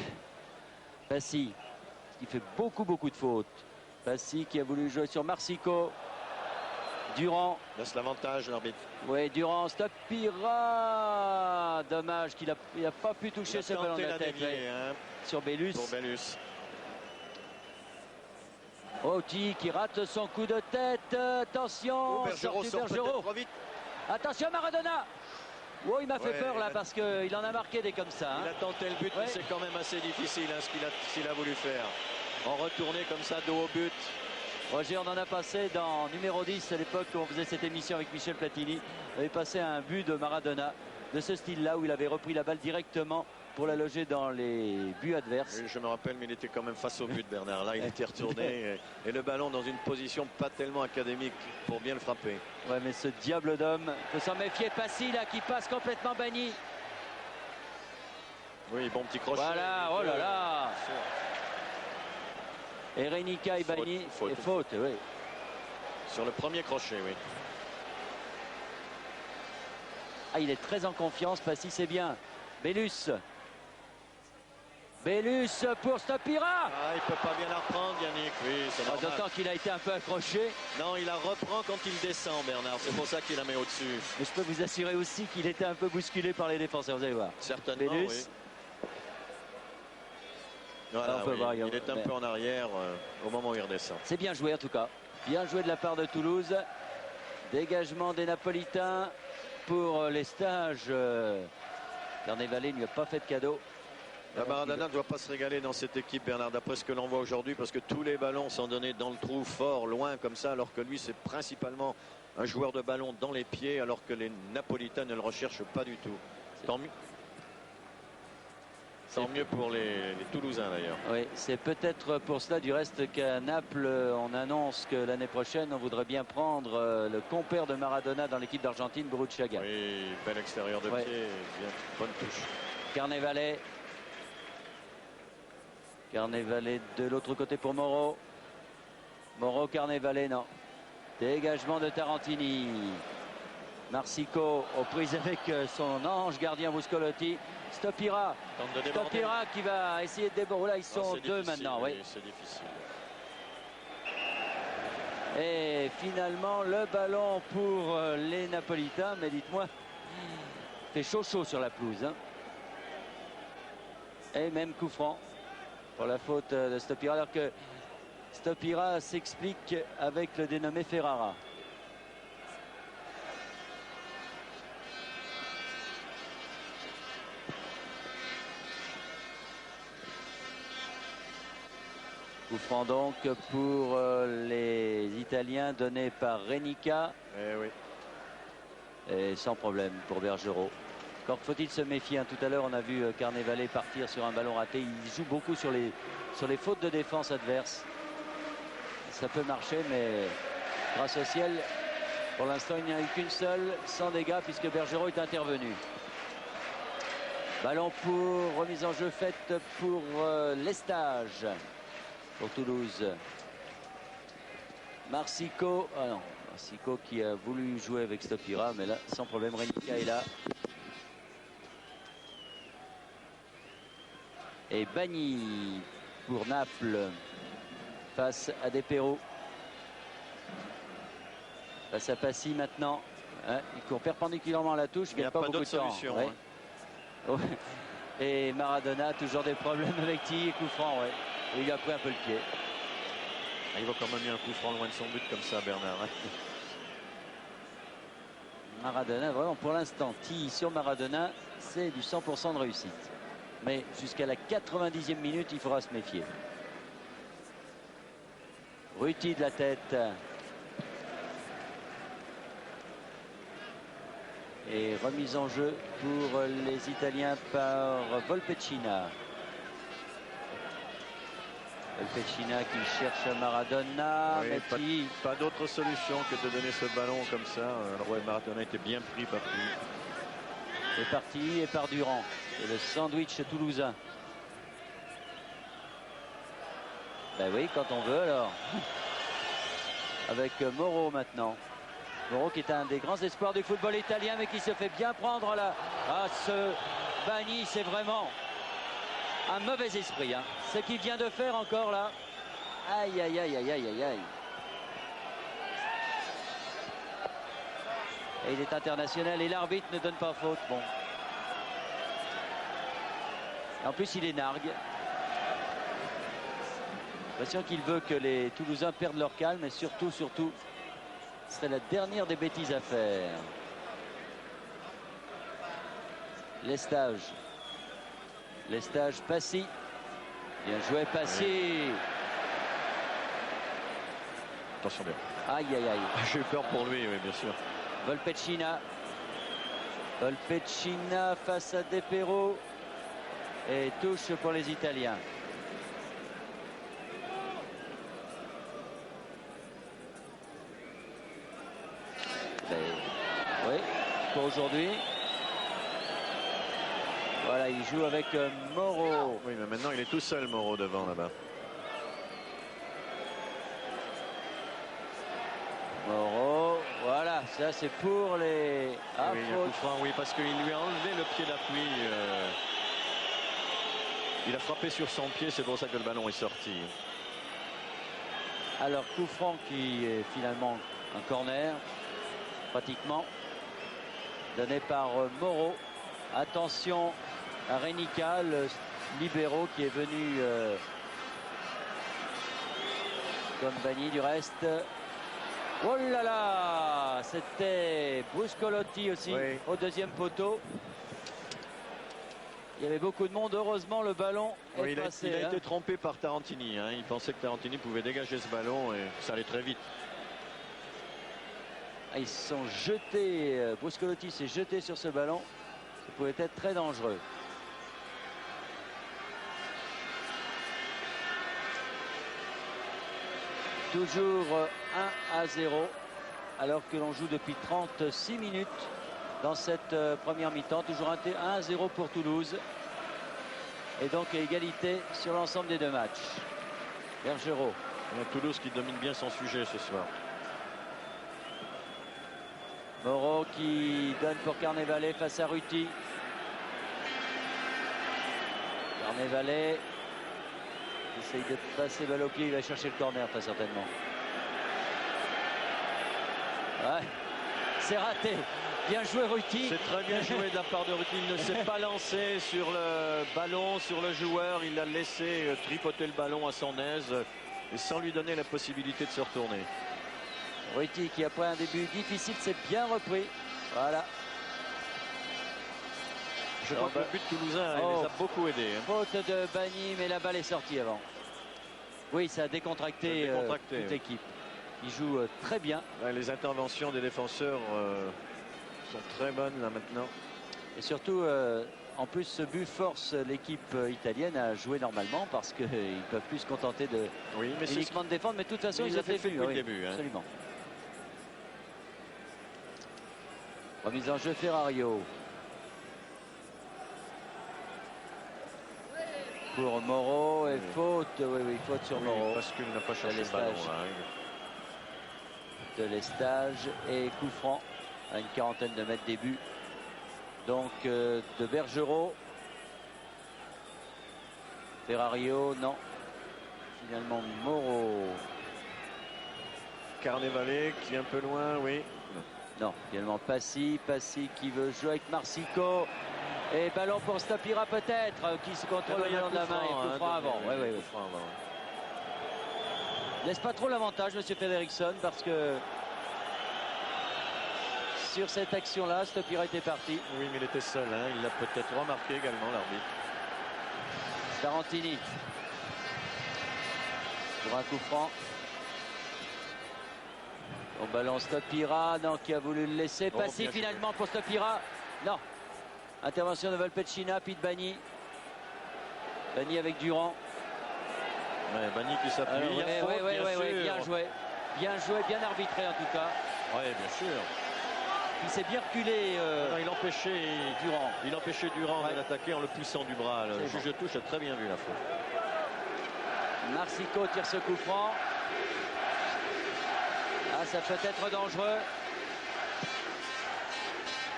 S1: Passy, qui fait beaucoup de fautes. Passy qui a voulu jouer sur Marsico. Durand.
S2: Laisse l'avantage, l'arbitre.
S1: Oui, Durand, Stopira. Dommage qu'il n'a pas pu toucher ce ballon de la tête.
S2: Hein,
S1: sur Bellus.
S2: pour Bellus.
S1: Oti qui rate son coup de tête. Attention,
S2: Bergerot sort trop vite.
S1: Attention Maradona. Oh, il m'a fait peur là parce qu'il en a marqué des comme ça.
S2: Il a tenté le but, mais c'est quand même assez difficile ce qu'il a voulu faire. En retourner comme ça dos au but.
S1: Roger, on en a passé dans numéro 10 à l'époque où on faisait cette émission avec Michel Platini. On avait passé un but de Maradona de ce style-là où il avait repris la balle directement pour la loger dans les buts adverses.
S2: Oui, je me rappelle, mais il était quand même face au but, Bernard. Là, il était retourné et le ballon dans une position pas tellement académique pour bien le frapper.
S1: Ouais, mais ce diable d'homme, il faut s'en méfier. Passy là qui passe complètement Bagny.
S2: Oui, bon petit crochet.
S1: Voilà, oh là là. Et Renica et Bagny. Faute, oui.
S2: Sur le premier crochet, oui.
S1: Ah, il est très en confiance, Passy, c'est bien. Bellus. Bellus pour Stopira.
S2: Ah, il peut pas bien la reprendre, Yannick. Oui, c'est normal.
S1: D'autant qu'il a été un peu accroché.
S2: Non, il la reprend quand il descend, Bernard. C'est pour ça qu'il la met au-dessus.
S1: Mais je peux vous assurer aussi qu'il était un peu bousculé par les défenseurs. Vous allez voir.
S2: Certainement,
S1: Bellus.
S2: oui. Voilà,
S1: on peut voir,
S2: il est un peu en arrière au moment où il redescend.
S1: C'est bien joué en tout cas. Bien joué de la part de Toulouse. Dégagement des Napolitains pour les stages. Carnevale ne lui a pas fait de cadeau.
S2: La Maradona ne doit pas se régaler dans cette équipe, Bernard, d'après ce que l'on voit aujourd'hui, parce que tous les ballons sont donnés dans le trou, fort, loin, comme ça, alors que lui, c'est principalement un joueur de ballon dans les pieds, alors que les Napolitains ne le recherchent pas du tout. Tant mieux. Tant mieux pour les Toulousains d'ailleurs.
S1: Oui, c'est peut-être pour cela du reste qu'à Naples, on annonce que l'année prochaine, on voudrait bien prendre le compère de Maradona dans l'équipe d'Argentine, Burruchaga.
S2: Oui, bel extérieur de pied, bien, bonne touche.
S1: Carnevale. Carnevale de l'autre côté pour Moreau. Moreau, Carnevale, non. Dégagement de Tarantini. Marsico aux prises avec son ange gardien Buscolotti. Stopira qui va essayer de déborder. Là, ils sont deux maintenant. Oui.
S2: C'est difficile.
S1: Et finalement, le ballon pour les Napolitains. Mais dites-moi, fait chaud sur la pelouse. Hein. Et même coup franc pour la faute de Stopira. Alors que Stopira s'explique avec le dénommé Ferrara. Coup franc donc pour les Italiens donné par Renica.
S2: Eh oui.
S1: Et sans problème pour Bergerot. Encore faut-il se méfier. Hein. Tout à l'heure, on a vu Carnevale partir sur un ballon raté. Il joue beaucoup sur les fautes de défense adverses. Ça peut marcher, mais grâce au ciel, pour l'instant, il n'y en a eu qu'une seule, sans dégâts, puisque Bergerot est intervenu. Ballon pour remise en jeu faite pour Lestage. Pour Toulouse. Marsico, ah non, Marsico qui a voulu jouer avec Stopira, mais là, sans problème, Renica est là. Et Bagny pour Naples face à Despero. Face à Passy maintenant. Hein, il court perpendiculairement à la touche, il n'y a pas beaucoup de temps. Ouais. Hein. Et Maradona, toujours des problèmes avec Tilly et coup franc. Ouais. Et il a pris un peu le pied.
S2: Il va quand même mis un coup franc loin de son but comme ça, Bernard.
S1: Maradona, vraiment pour l'instant, Tilly sur Maradona, c'est du 100% de réussite. Mais jusqu'à la 90e minute, il faudra se méfier. Ruti de la tête. Et remise en jeu pour les Italiens par Volpecina. Volpecina qui cherche Maradona.
S2: Oui, pas d'autre solution que de donner ce ballon comme ça. Alors Maradona était bien pris par lui.
S1: Et parti et par Durand. Et le sandwich toulousain. Ben oui, quand on veut alors. Avec Moreau maintenant. Moreau qui est un des grands espoirs du football italien, mais qui se fait bien prendre là. Ah, ce Bagny, c'est vraiment un mauvais esprit. Hein. Ce qu'il vient de faire encore là. Aïe, aïe, aïe, aïe, aïe, aïe, aïe. Et il est international et l'arbitre ne donne pas faute. Bon. Et en plus, il est nargue. J'ai l'impression qu'il veut que les Toulousains perdent leur calme et surtout, ce serait la dernière des bêtises à faire. Lestage. Lestage, Passy. Bien joué, Passy. Oui.
S2: Attention bien.
S1: Aïe, aïe, aïe.
S2: J'ai eu peur pour lui, oui, bien sûr.
S1: Volpecina. Volpecina face à Despero. Et touche pour les Italiens. Oui, pour aujourd'hui. Voilà, il joue avec Moreau.
S2: Oui, mais maintenant il est tout seul, Moreau, devant là-bas.
S1: Moreau, voilà, ça c'est pour les...
S2: Ah, oui, oui, parce qu'il lui a enlevé le pied d'appui. Il a frappé sur son pied, c'est pour ça que le ballon est sorti.
S1: Alors, coup franc qui est finalement un corner, pratiquement, donné par Moreau. Attention à Renica, le libéro qui est venu comme Bagny du reste. Oh là là, c'était Bruscolotti aussi, oui, au deuxième poteau. Il y avait beaucoup de monde, heureusement le ballon est passé.
S2: Il a été trompé par Tarantini, hein. Il pensait que Tarantini pouvait dégager ce ballon et ça allait très vite.
S1: Ils se sont jetés, Bruscolotti s'est jeté sur ce ballon, ça pouvait être très dangereux. Toujours 1-0 alors que l'on joue depuis 36 minutes dans cette première mi-temps. Toujours 1-0 pour Toulouse. Et donc égalité sur l'ensemble des deux matchs. Bergerot.
S2: Toulouse qui domine bien son sujet ce soir.
S1: Moreau qui donne pour Carnevale face à Ruti. Carnevale essaye de passer balle au pied, il va chercher le corner très certainement. Ouais, c'est raté. Bien joué Ruti.
S2: C'est très bien joué de la part de Ruti. Il ne s'est pas lancé sur le ballon, sur le joueur. Il a laissé tripoter le ballon à son aise et sans lui donner la possibilité de se retourner.
S1: Ruti qui après un début difficile s'est bien repris. Voilà.
S2: Je crois que le but toulousain il les a beaucoup aidés.
S1: Faute de Bagny, mais la balle est sortie avant. Oui, ça a décontracté, toute l'équipe. Il joue très bien.
S2: Ouais, les interventions des défenseurs sont très bonnes là maintenant.
S1: Et surtout, en plus, ce but force l'équipe italienne à jouer normalement parce qu'ils ne peuvent plus se contenter de uniquement de défendre. Mais de toute façon, ils ont fait
S2: depuis le début.
S1: Absolument. Remise en jeu Ferrario. Pour Moreau et faute. Oui, faute sur Moreau.
S2: Parce qu'il n'a pas cherché le ballon.
S1: De Lestage et coup franc à une quarantaine de mètres début. Donc de Bergerot. Ferrario, non. Finalement Moreau.
S2: Carnevale qui est un peu loin, oui.
S1: Non, finalement Passy qui veut jouer avec Marsico. Et ballon pour Stopira peut-être, qui se contrôle le ballon de la main et coup franc avant. Oui. Laisse pas trop l'avantage, monsieur Fredriksson, parce que sur cette action-là, Stopira était parti.
S2: Oui, mais il était seul. Il l'a peut-être remarqué également, l'arbitre.
S1: Tarantini. Pour un coup franc. Bon ballon Stopira, non, qui a voulu le laisser. Passy finalement pour Stopira. Non. Intervention de Volpecina, puis de Bagny. Bagny avec Durand.
S2: Ouais, Bagny qui s'appuie.
S1: Oui, bien joué. Bien joué, bien arbitré en tout cas.
S2: Oui, bien sûr.
S1: Il s'est bien reculé.
S2: Il empêchait Durand. Il empêchait Durand de l'attaquer en le poussant du bras. Le juge de touche a très bien vu la faute.
S1: Marsico tire ce coup franc. Ah, ça peut être dangereux.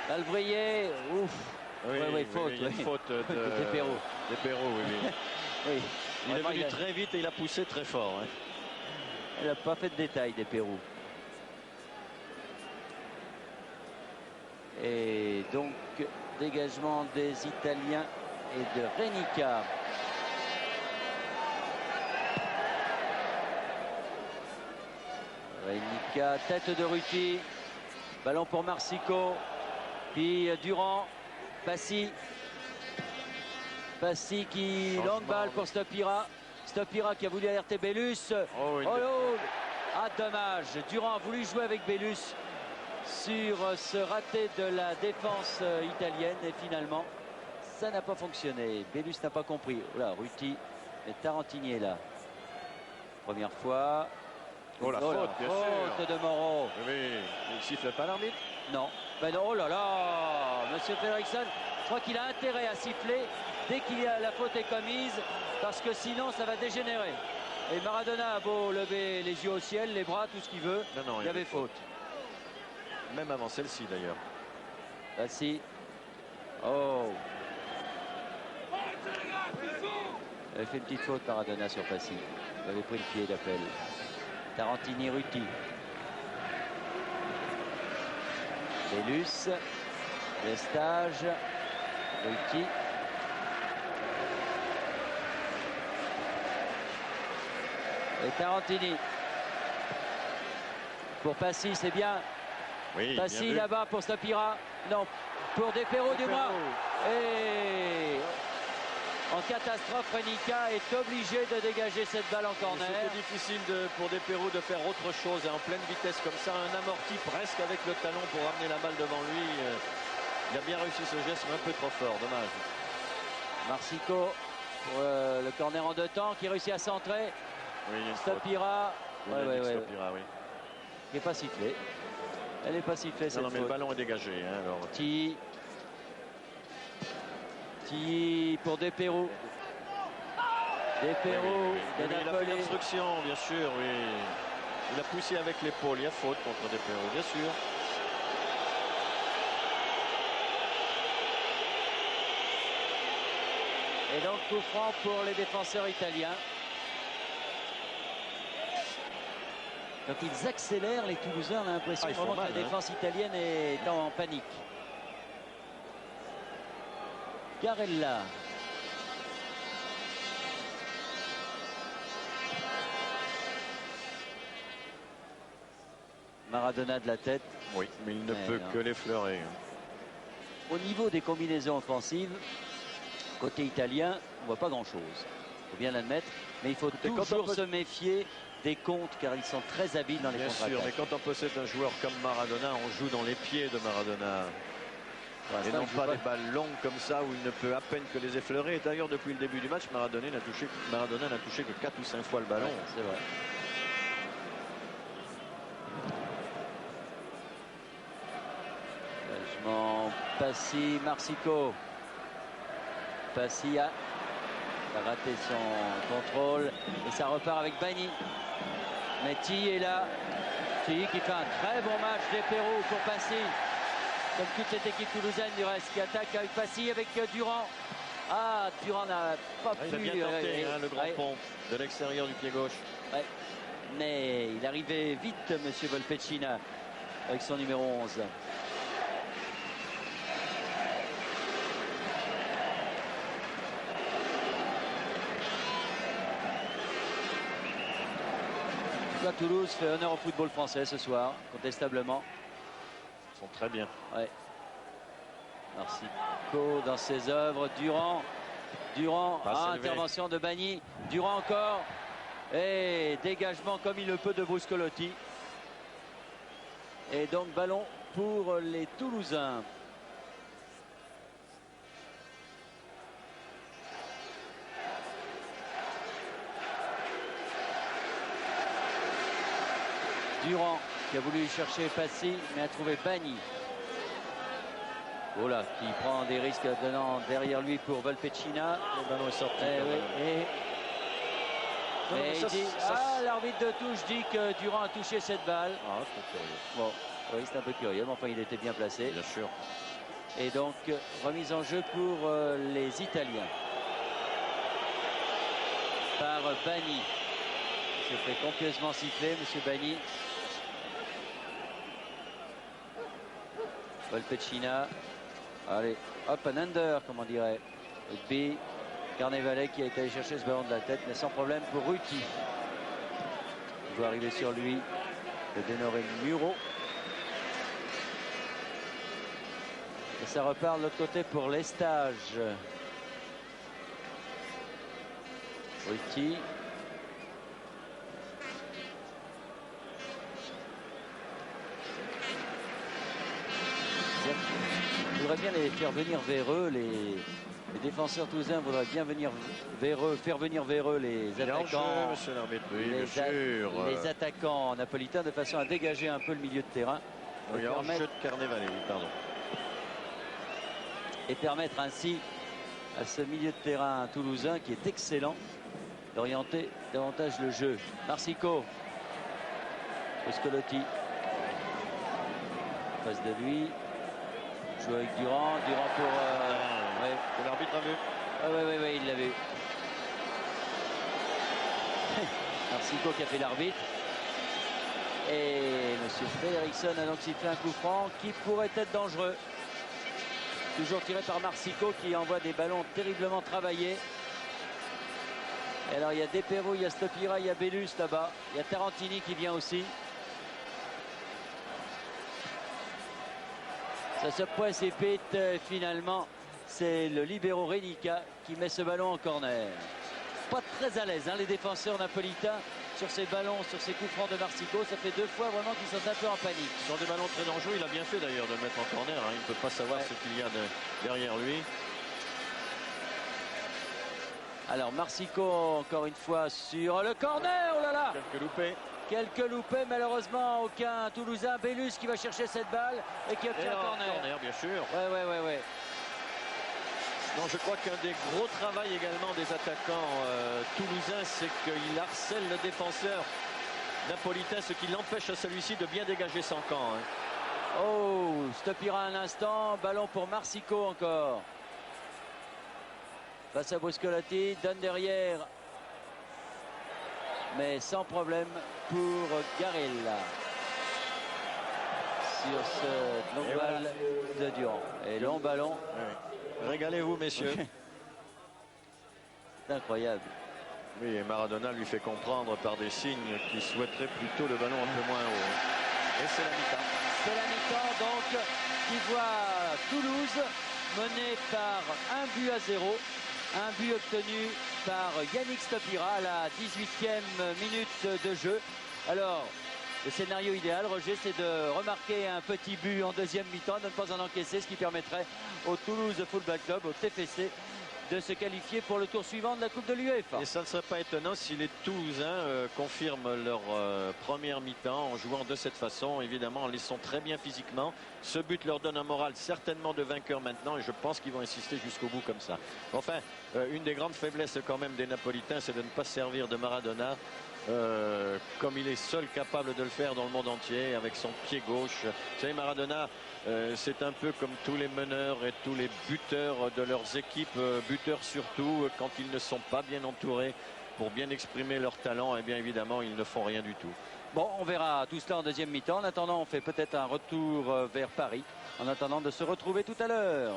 S1: Valvrier, ouf. Oui, faute.
S2: Il y a une faute de
S1: Desperaux.
S2: Desperaux, oui.
S1: Oui.
S2: Il est venu très vite et il a poussé très fort.
S1: Il n'a pas fait de détails, Desperaux. Et donc, dégagement des Italiens et de Renica. Renica, tête de Ruti. Ballon pour Marsico. Puis Durand. Passy qui longue balle pour Stopira. Stopira qui a voulu alerter Bellus. Ah, dommage. Durand a voulu jouer avec Bellus sur ce raté de la défense italienne. Et finalement, ça n'a pas fonctionné. Bellus n'a pas compris. Là, Ruti et Tarantini est là. Première fois.
S2: La faute, bien
S1: sûr. De Moreau.
S2: Oui, il ne siffle pas l'arbitre?
S1: Non. Ben non, oh là là, monsieur Fredriksson, je crois qu'il a intérêt à siffler dès qu'il y a la faute est commise, parce que sinon ça va dégénérer. Et Maradona a beau lever les yeux au ciel, les bras, tout ce qu'il veut, il y avait faute.
S2: Même avant celle-ci d'ailleurs.
S1: Passy. Oh. Il avait fait une petite faute Maradona sur Passy. Il avait pris le pied d'appel. Tarantini, Ruti. Bellus, Lestage, Ruti. Et Tarantini. Pour Passy, c'est bien.
S2: Oui,
S1: Passy là-bas pour Stopira. Non, pour Desperaux du moins. Et en catastrophe, Renica est obligé de dégager cette balle en corner.
S2: C'était difficile pour Desperaux de faire autre chose. En pleine vitesse comme ça, un amorti presque avec le talon pour ramener la balle devant lui. Il a bien réussi ce geste, mais un peu trop fort. Dommage.
S1: Marsico pour le corner en deux temps qui réussit à centrer.
S2: Oui,
S1: Stopira.
S2: Oui, oui.
S1: Qui n'est pas sifflée. Elle n'est pas sifflée, cette
S2: non, mais
S1: faute.
S2: le ballon est dégagé. Hein, alors.
S1: Tilly pour Desperroux. Desperroux,
S2: oui. Il a fait l'obstruction, bien sûr, oui. Il a poussé avec l'épaule. Il y a faute contre Desperroux, bien sûr.
S1: Et donc coup franc pour les défenseurs italiens. Donc ils accélèrent, les Toulousains. On a l'impression vraiment que la défense italienne est en panique. Garella. Maradona de la tête.
S2: Oui, mais il ne peut que l'effleurer.
S1: Au niveau des combinaisons offensives, côté italien, on ne voit pas grand-chose. Il faut bien l'admettre. Mais il faut toujours se méfier des contres, car ils sont très habiles dans les contre-attaques.
S2: Bien sûr, mais quand on possède un joueur comme Maradona, on joue dans les pieds de Maradona. Et non pas des balles longues comme ça où il ne peut à peine que les effleurer. D'ailleurs, depuis le début du match, Maradona n'a touché que 4 ou 5 fois le ballon.
S1: Ouais, c'est vrai. Passy, Marsico. Passy a raté son contrôle et ça repart avec Bagny. Mais Tilly est là. Tilly qui fait un très bon match. Desperroux pour Passy. Comme toute cette équipe toulousaine du reste qui attaque avec Passy avec Durand. Ah, Durand n'a pas pu.
S2: Il a bien tenté le grand pont de l'extérieur du pied gauche.
S1: Ouais. Mais il arrivait vite, monsieur Volpecina, avec son numéro 11. Toulouse fait honneur au football français ce soir, contestablement.
S2: Ils sont très bien.
S1: Ouais. Marsico dans ses œuvres. Durand. Intervention de Bagny. Durand encore. Et dégagement comme il le peut de Bruscolotti. Et donc ballon pour les Toulousains. Durand qui a voulu chercher Passy, mais a trouvé Bagny. Voilà, qui prend des risques donnant derrière lui pour Volpecina.
S2: Le ballon est sorti.
S1: L'arbitre de touche dit que Durand a touché cette balle.
S2: Ah, c'est curieux.
S1: Bon, oui, c'est un peu curieux, mais enfin il était bien placé.
S2: Bien sûr.
S1: Et donc, remise en jeu pour les Italiens. Par Bagny. Il se fait copieusement siffler, monsieur Bagny. Volpecina. Allez, hop, un under, comme on dirait. B. Carnevale qui a été allé chercher ce ballon de la tête, mais sans problème pour Ruti. Il va arriver sur lui, le dénoré Muro. Et ça repart de l'autre côté pour l'Estage. Ruti. Je voudrais bien les faire venir vers eux, les défenseurs toulousains voudraient bien venir vers eux, faire venir vers eux les attaquants, les attaquants napolitains de façon à dégager un peu le milieu de terrain.
S2: Il y a un jeu de Carnevale, oui, pardon.
S1: Et permettre ainsi à ce milieu de terrain toulousain qui est excellent d'orienter davantage le jeu. Marsico, Bruscolotti, face de lui. Joue avec Durand pour...
S2: L'arbitre a vu.
S1: Oui, il l'a vu. Marsico qui a fait l'arbitre. Et M. Fredriksson a donc sifflé un coup franc qui pourrait être dangereux. Toujours tiré par Marsico qui envoie des ballons terriblement travaillés. Et alors il y a Desperroux, il y a Stopira, il y a Bellus là-bas. Il y a Tarantini qui vient aussi. Ça se précipite finalement. C'est le libéro Renica qui met ce ballon en corner. Pas très à l'aise, les défenseurs napolitains sur ces ballons, sur ces coups francs de Marsico. Ça fait 2 fois vraiment qu'ils sont un peu en panique.
S2: Ce sont des ballons très dangereux. Il a bien fait d'ailleurs de le mettre en corner. Il ne peut pas savoir ce qu'il y a derrière lui.
S1: Alors Marsico encore une fois sur le corner. Oh là là,
S2: Quelques loupés.
S1: quelques loupés, malheureusement aucun Toulousain. Bellus qui va chercher cette balle et qui obtient un corner.
S2: Bien sûr.
S1: Ouais.
S2: Non, je crois qu'un des gros travaux également des attaquants toulousains, c'est qu'il harcèle le défenseur napolitain, ce qui l'empêche à celui-ci de bien dégager son camp.
S1: Oh, Stopira un instant, ballon pour Marsico encore. Face à Bruscolotti, donne derrière, mais sans problème pour Garella. Sur ce long balle de Durand. Et long ballon.
S2: Ouais. Régalez-vous, messieurs.
S1: C'est incroyable.
S2: Oui, et Maradona lui fait comprendre par des signes qu'il souhaiterait plutôt le ballon un peu moins haut. Et c'est la mi-temps.
S1: C'est la mi-temps donc qui voit Toulouse mené par 1-0. Un but obtenu par Yannick Stopira à la 18e minute de jeu. Alors, le scénario idéal, Roger, c'est de remarquer un petit but en deuxième mi-temps, de ne pas en encaisser, ce qui permettrait au Toulouse Football Club, au TFC, de se qualifier pour le tour suivant de la Coupe de l'UEFA.
S2: Et ça ne serait pas étonnant si les Toulousains confirment leur première mi-temps en jouant de cette façon, évidemment en laissant très bien physiquement. Ce but leur donne un moral certainement de vainqueur maintenant et je pense qu'ils vont insister jusqu'au bout comme ça. Enfin, une des grandes faiblesses quand même des Napolitains, c'est de ne pas se servir de Maradona comme il est seul capable de le faire dans le monde entier avec son pied gauche. Vous savez, Maradona, c'est un peu comme tous les meneurs et tous les buteurs de leurs équipes, buteurs surtout quand ils ne sont pas bien entourés pour bien exprimer leur talent, et bien évidemment ils ne font rien du tout.
S1: Bon, on verra tout cela en deuxième mi-temps. En attendant, on fait peut-être un retour vers Paris en attendant de se retrouver tout à l'heure.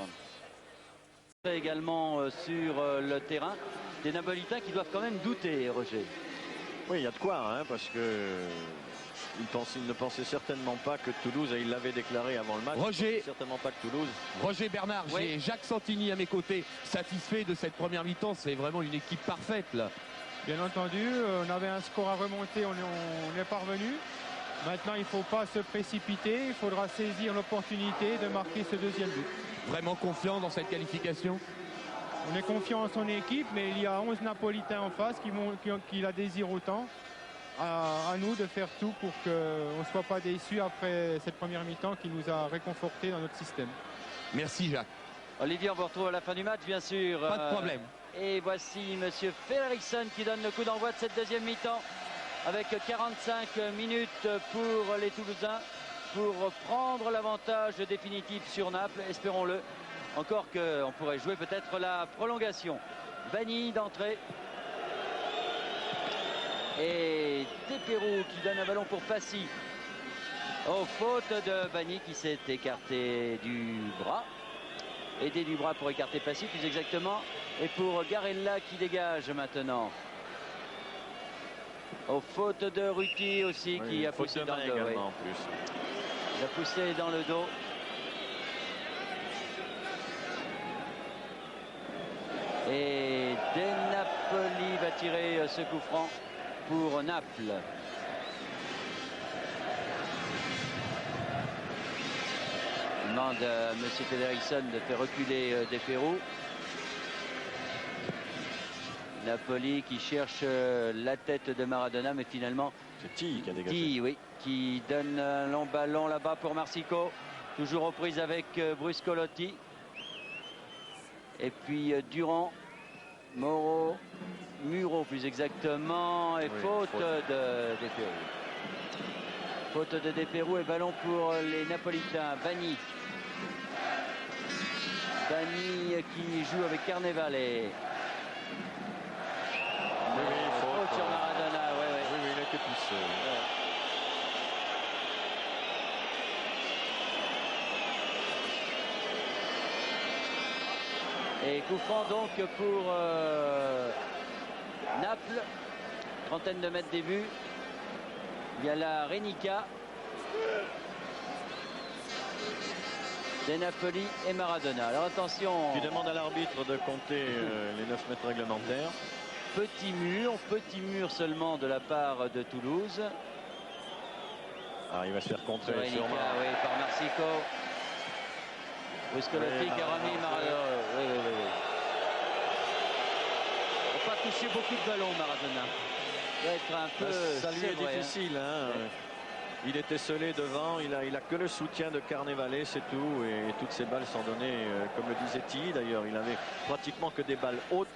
S1: Également sur le terrain des Napolitains qui doivent quand même douter, Roger.
S2: Oui, il y a de quoi, hein, parce que il ne pensait certainement pas que Toulouse, et il l'avait déclaré avant le match,
S3: Roger,
S2: certainement pas que Toulouse.
S3: Roger Bernard,
S1: Oui.
S3: j'ai Jacques Santini à mes côtés, satisfait de cette première mi-temps, c'est vraiment une équipe parfaite là.
S4: Bien entendu, on avait un score à remonter, on est parvenu. Maintenant, il ne faut pas se précipiter, il faudra saisir l'opportunité de marquer ce deuxième but.
S3: Vraiment confiant dans cette qualification?
S4: On est confiant en son équipe, mais il y a 11 Napolitains en face qui la désirent autant. À nous de faire tout pour qu'on ne soit pas déçus après cette première mi-temps qui nous a réconfortés dans notre système.
S3: Merci Jacques.
S1: Olivier, on vous retrouve à la fin du match, bien sûr.
S3: Pas de problème.
S1: Et voici Monsieur Fredriksson qui donne le coup d'envoi de cette deuxième mi-temps avec 45 minutes pour les Toulousains pour prendre l'avantage définitif sur Naples, espérons-le. Encore qu'on pourrait jouer peut-être la prolongation. Vanni d'entrée. Et Desperou qui donne un ballon pour Passy. Oh, faute de Vanni qui s'est écarté du bras. Aidé du bras pour écarter Passy plus exactement. Et pour Garella qui dégage maintenant. Oh, faute de Ruti aussi
S2: Oui,
S1: qui a
S2: faute
S1: poussé
S2: de
S1: dans
S2: main
S1: le dos.
S2: également
S1: Oui.
S2: en plus.
S1: Il a poussé dans le dos. Et De Napoli va tirer ce coup franc pour Naples. Il demande à M. Fredriksson de faire reculer Desperou. Napoli qui cherche la tête de Maradona, mais finalement
S2: C'est Ti qui a dégagé.
S1: Ti, oui, qui donne un long ballon là-bas pour Marsico. Toujours aux prises avec Bruscolotti. Et puis Durand, Moro, Muro plus exactement. Et
S2: Oui,
S1: faute
S2: faute.
S1: de Desperou. Faute de Desperou et ballon pour les Napolitains. Vanni. Vanni qui joue avec Carnevale. Faute sur Maradona, ouais, ouais.
S2: Oui, il a été poussé.
S1: Et coup franc donc pour Naples. Trentaine de mètres des buts. Il y a la Renica. De Napoli et Maradona. Alors attention.
S2: Qui demande à l'arbitre de compter les 9 mètres réglementaires.
S1: Petit mur seulement de la part de Toulouse.
S2: Ah, il va se faire contrer
S1: Renica,
S2: sûrement.
S1: oui, par Marsico. Bruscolotti
S2: Oui,
S1: qui a remis
S2: Maradona.
S1: Maradona. Oui. touché beaucoup de ballons, Maradona. Il va être un peu
S2: Ça lui est
S1: vrai,
S2: difficile. Hein.
S1: Ouais.
S2: Il était scellé devant, il a que le soutien de Carnevale, c'est tout. Et toutes ces balles sont données, comme le disait Tilly d'ailleurs, il avait pratiquement que des balles hautes,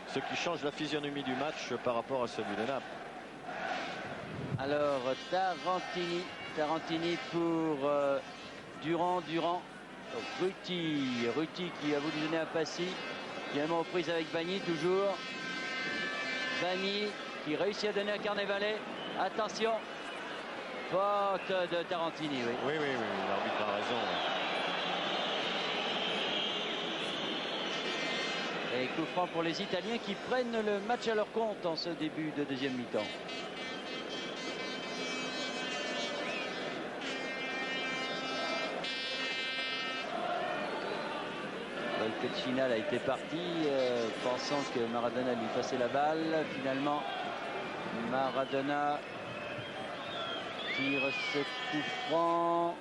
S2: ce qui change la physionomie du match par rapport à celui de Naples.
S1: Alors, Tarantini pour Durand, Ruti qui a voulu donner un passi, finalement aux prises avec Bagny toujours. Bagny qui réussit à donner à Carnevale. Attention, faute de Tarantini.
S2: Oui, l'arbitre a raison.
S1: Et coup franc pour les Italiens qui prennent le match à leur compte en ce début de deuxième mi-temps. Colpecina a été parti pensant que Maradona lui passait la balle. Finalement, Maradona tire ce coup franc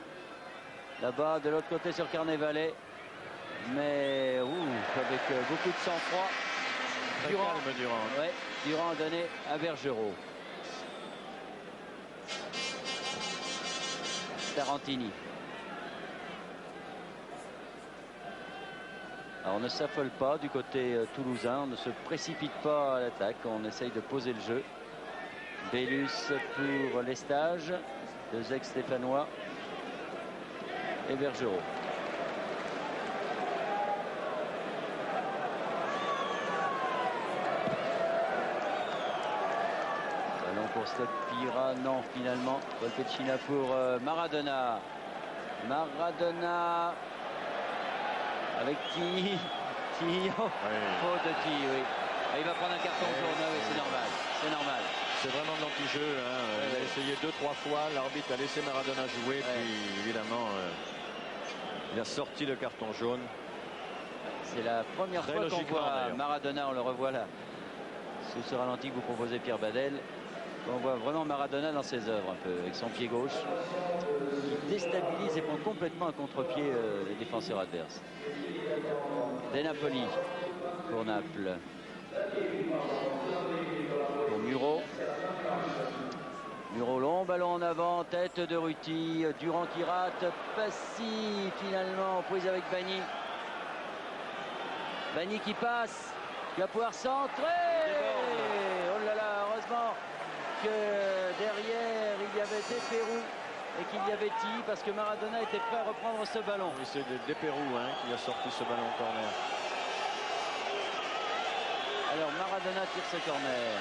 S1: là-bas de l'autre côté sur Carnevale. Mais avec beaucoup de sang-froid. Durand donné à Bergerot. Tarantini. Alors on ne s'affole pas du côté toulousain, on ne se précipite pas à l'attaque, on essaye de poser le jeu. Bellus pour les stages, deux ex-stéphanois et Bergerot. Ballon pour Stopira, non finalement. Colpecina pour Maradona. Maradona avec Tilly. Faute de Tilly, oui. Et il va prendre un carton jaune, oui, c'est normal. C'est normal.
S2: C'est vraiment de l'anti-jeu. Hein. Il a essayé 2-3 fois. L'arbitre a laissé Maradona jouer. Puis évidemment, il a sorti le carton jaune.
S1: C'est la première fois qu'on voit Maradona, on le revoit là. Sous ce ralenti que vous proposez Pierre Badel. On voit vraiment Maradona dans ses œuvres un peu, avec son pied gauche, qui déstabilise et prend complètement à contre-pied les défenseurs adverses. De Napoli pour Naples. Pour Muro. Muro long, ballon en avant, tête de Ruti. Durand qui rate, Passy finalement, prise avec Bagny. Bagny qui passe, qui va pouvoir centrer. Oh là là, heureusement que derrière il y avait Desperou et qu'il y avait Tilly parce que Maradona était prêt à reprendre ce ballon.
S2: Oui, c'est Desperou qui a sorti ce ballon en corner.
S1: Alors Maradona tire ce corner.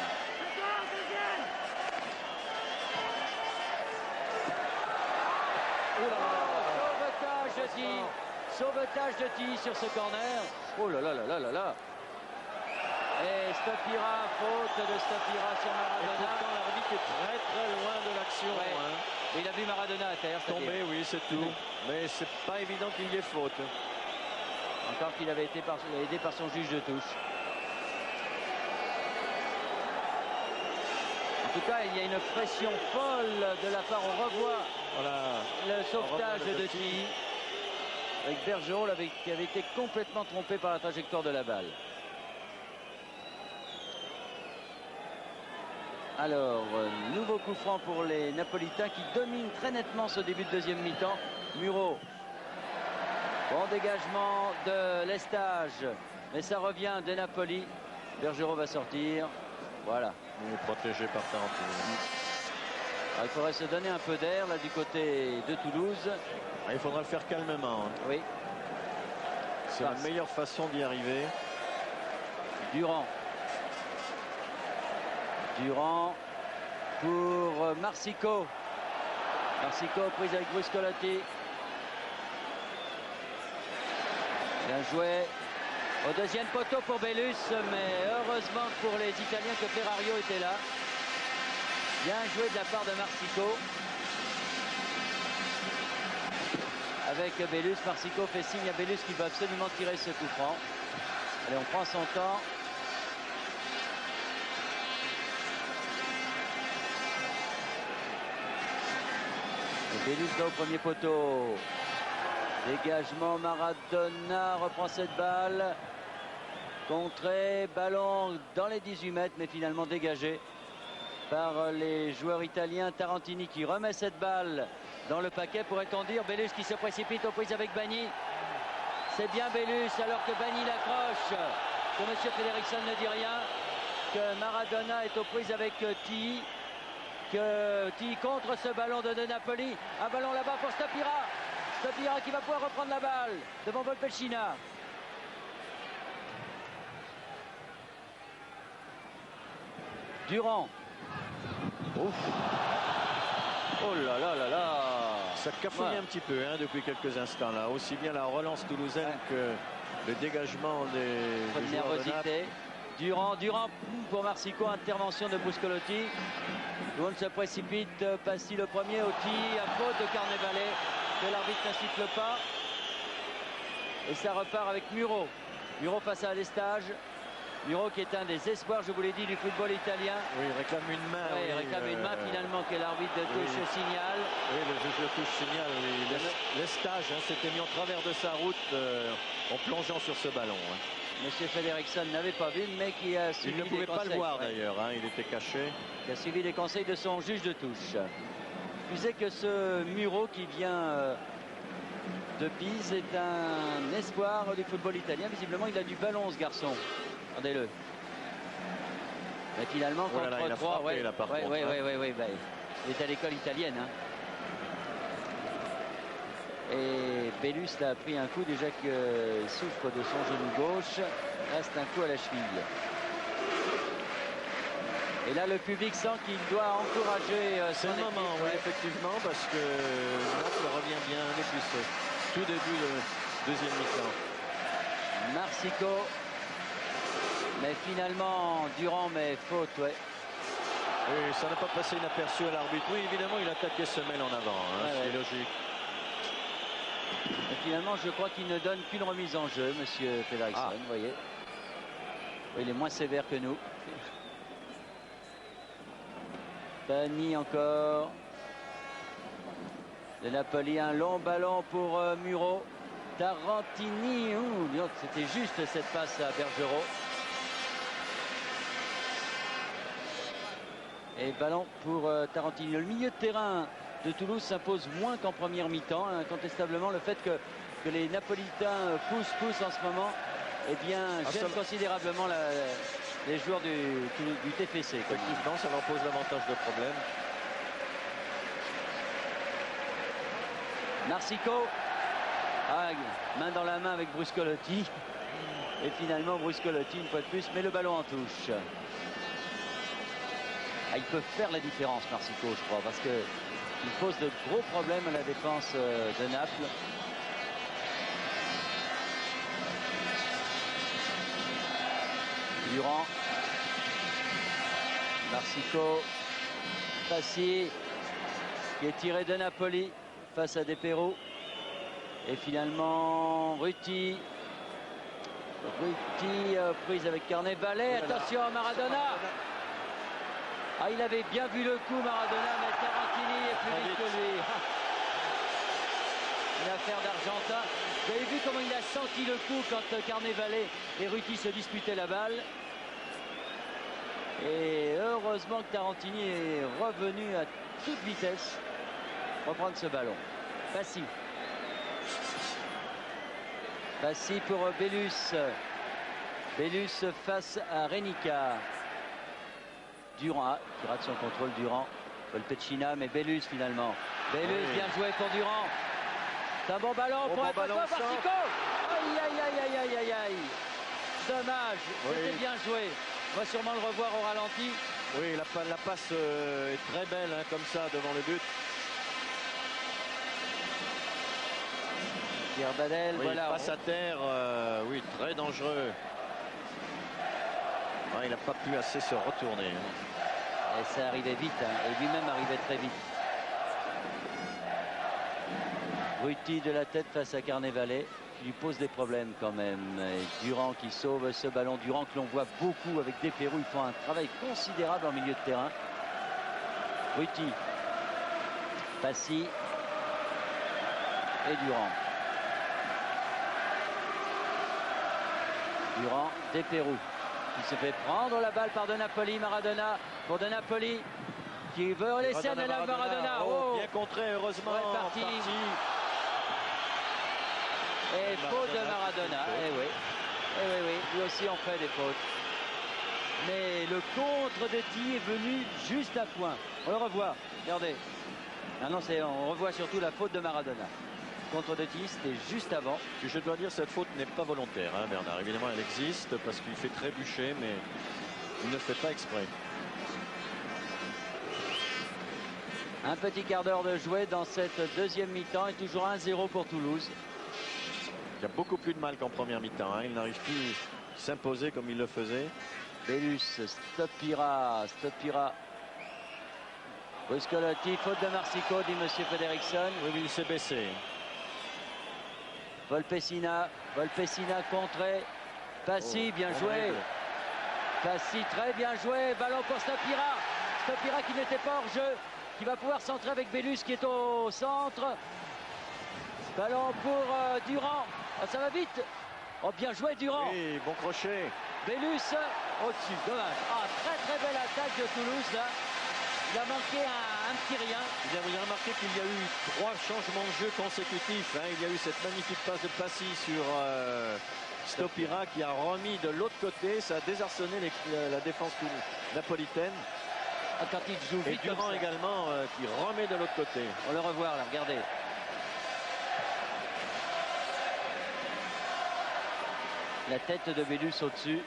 S1: Oh là là, sauvetage de Tilly. Sauvetage de Tilly sur ce corner. Oh là là là là là là. Et Stopira, faute de Stopira sur Maradona.
S2: Et pourtant l'arbitre est très loin de l'action.
S1: Il a vu Maradona à terre.
S2: Tombé, oui, c'est tout. Mais c'est pas évident qu'il y ait faute.
S1: Encore qu'il avait été aidé par son juge de touche. En tout cas, il y a une pression folle de la part. On revoit le sauvetage de Tilly. Avec Bergerot qui avait été complètement trompé par la trajectoire de la balle. Alors, nouveau coup franc pour les Napolitains qui dominent très nettement ce début de deuxième mi-temps. Muro. Bon dégagement de Lestage. Mais ça revient de Napoli. Bergerot va sortir. Voilà.
S2: Il est protégé par Tarantini.
S1: Alors, il faudrait se donner un peu d'air là du côté de Toulouse.
S2: Il faudra le faire calmement.
S1: Oui.
S2: C'est la meilleure façon d'y arriver.
S1: Durand pour Marsico. Marsico prise avec Bruscolati. Bien joué. Au deuxième poteau pour Bellus, mais heureusement pour les Italiens que Ferrario était là. Bien joué de la part de Marsico. Avec Bellus, Marsico fait signe à Bellus qu'il va absolument tirer ce coup franc. Allez, on prend son temps. Bellus va au premier poteau. Dégagement, Maradona reprend cette balle. Contré, ballon dans les 18 mètres, mais finalement dégagé par les joueurs italiens. Tarantini qui remet cette balle dans le paquet, pourrait-on dire. Bellus qui se précipite aux prises avec Bagny. C'est bien Bellus alors que Bagny l'accroche. Que M. Frederiksen ne dit rien. Que Maradona est aux prises avec Tilly. Que Tilly contre ce ballon de Napoli. Un ballon là-bas pour Stopira. Stopira qui va pouvoir reprendre la balle devant Volpelcina. Durand. Ouf. Oh là là là là.
S2: Ça cafouille un petit peu depuis quelques instants là. Aussi bien la relance toulousaine que le dégagement des joueurs de
S1: nervosité. Durand pour Marsico, intervention de Bruscolotti. Tout le monde se précipite. Passy le premier, Oti à faute de Carnevale que l'arbitre n'incite pas. Et ça repart avec Muro. Muro face à Lestage. Muro qui est un des espoirs, je vous l'ai dit, du football italien.
S2: Oui, il réclame une main.
S1: Oui, il réclame une main finalement que l'arbitre de touche signale.
S2: Oui, le juge de touche signale. Lestage s'était mis en travers de sa route en plongeant sur ce ballon.
S1: Monsieur Frederiksen n'avait pas vu, mais qui a suivi
S2: il ne pouvait
S1: les
S2: pas
S1: conseils,
S2: le voir d'ailleurs, il était caché.
S1: Qui a suivi les conseils de son juge de touche. Tu sais que ce Muro qui vient de Pise est un espoir du football italien. Visiblement, il a du ballon, ce garçon. Regardez-le. Mais finalement, contre
S2: il a
S1: 3,
S2: frappé, là, par contre,
S1: il est à l'école italienne. Et Bellus a pris un coup déjà qu'il souffre de son genou gauche. Reste un coup à la cheville. Et là, le public sent qu'il doit encourager
S2: c'est le moment, effectivement, parce que Naples revient bien depuis ce tout début de deuxième mi-temps.
S1: Marsico. Mais finalement, Durand met faute,
S2: Oui, ça n'a pas passé inaperçu à l'arbitre. Oui, évidemment, il a taqué semelle en avant, c'est logique.
S1: Et finalement, je crois qu'il ne donne qu'une remise en jeu, monsieur Frederiksen, vous voyez. Oui, il est moins sévère que nous. Bagny encore. De Napoli, un long ballon pour Muro. Tarantini, c'était juste cette passe à Bergerot. Et ballon pour Tarantini. Le milieu de terrain de Toulouse s'impose moins qu'en première mi-temps. Incontestablement, le fait que les Napolitains poussent en ce moment, gêne considérablement les joueurs du TFC.
S2: Effectivement, ça leur pose davantage de problèmes.
S1: Marsico, main dans la main avec Bruscolotti. Et finalement, Bruscolotti, une fois de plus, met le ballon en touche. Ils peuvent faire la différence, Marsico, je crois, parce qu'il pose de gros problèmes à la défense de Naples. Durand. Marsico. Passy, qui est tiré de Napoli face à Despero. Et finalement, Ruti. Prise avec Carnevale. Attention à Maradona. Il avait bien vu le coup, Maradona, mais Tarantini est plus vite que lui. Une affaire d'Argentin. Vous avez vu comment il a senti le coup quand Carnevale et Ruti se disputaient la balle. Et heureusement que Tarantini est revenu à toute vitesse reprendre ce ballon. Passy. Passy pour Bellus. Bellus face à Renica. Durand qui rate son contrôle. Durand. Volpelcina, mais Bellus finalement. Bellus, bien joué pour Durand. C'est un bon ballon pour un ballon. Marsico. Aïe. Dommage. C'était bien joué. On va sûrement le revoir au ralenti.
S2: Oui, la passe est très belle comme ça devant le but.
S1: Pierre Badel, voilà.
S2: Passe à terre, oui, très dangereux. Il n'a pas pu assez se retourner.
S1: Et ça arrivait vite, et lui-même arrivait très vite. Ruti de la tête face à Carnevale, qui lui pose des problèmes quand même. Et Durand qui sauve ce ballon. Durand que l'on voit beaucoup avec Despero. Ils font un travail considérable en milieu de terrain. Ruti. Passy. Et Durand. Durant, De Perou, qui se fait prendre la balle par De Napoli. Maradona pour De Napoli, qui veut laisser à Maradona.
S2: Oh, bien contré, heureusement.
S1: Ouais, parti. Et faute de Maradona. Eh oui. Eh oui, lui aussi en fait des fautes. Mais le contre de Ti est venu juste à point. On le revoit, regardez. Ah non, on revoit surtout la faute de Maradona. Contre de Ti, c'était juste avant.
S2: Je dois dire, cette faute n'est pas volontaire, hein, Bernard. Évidemment, elle existe parce qu'il fait trébucher, mais il ne fait pas exprès.
S1: Un petit quart d'heure de jouer dans cette deuxième mi-temps et toujours 1-0 pour Toulouse.
S2: Il y a beaucoup plus de mal qu'en première mi-temps. Hein. Il n'arrive plus à s'imposer comme il le faisait.
S1: Bellus, Stopira. Bruscolotti, faute de Marsico, dit Monsieur Frederiksson.
S2: Oui, il s'est baissé.
S1: Volpessina contré. Passy, bien joué. Passy, très bien joué. Ballon pour Stopira. Stopira qui n'était pas hors jeu, qui va pouvoir centrer avec Bellus qui est au centre. Ballon pour Durand. Oh, ça va vite. Oh, bien joué Durand.
S2: Oui, bon crochet.
S1: Bellus au-dessus, dommage. Ah, très belle attaque de Toulouse là. Il a manqué un petit rien.
S2: Vous avez remarqué qu'il y a eu 3 changements de jeu consécutifs. Hein. Il y a eu cette magnifique passe de Passy sur Stopira qui a remis de l'autre côté. Ça a désarçonné la défense napolitaine.
S1: Ah, quand il joue
S2: Et
S1: vite
S2: Durand
S1: comme ça.
S2: également qui remet de l'autre côté.
S1: On le revoit là, regardez. La tête de Bellus au-dessus.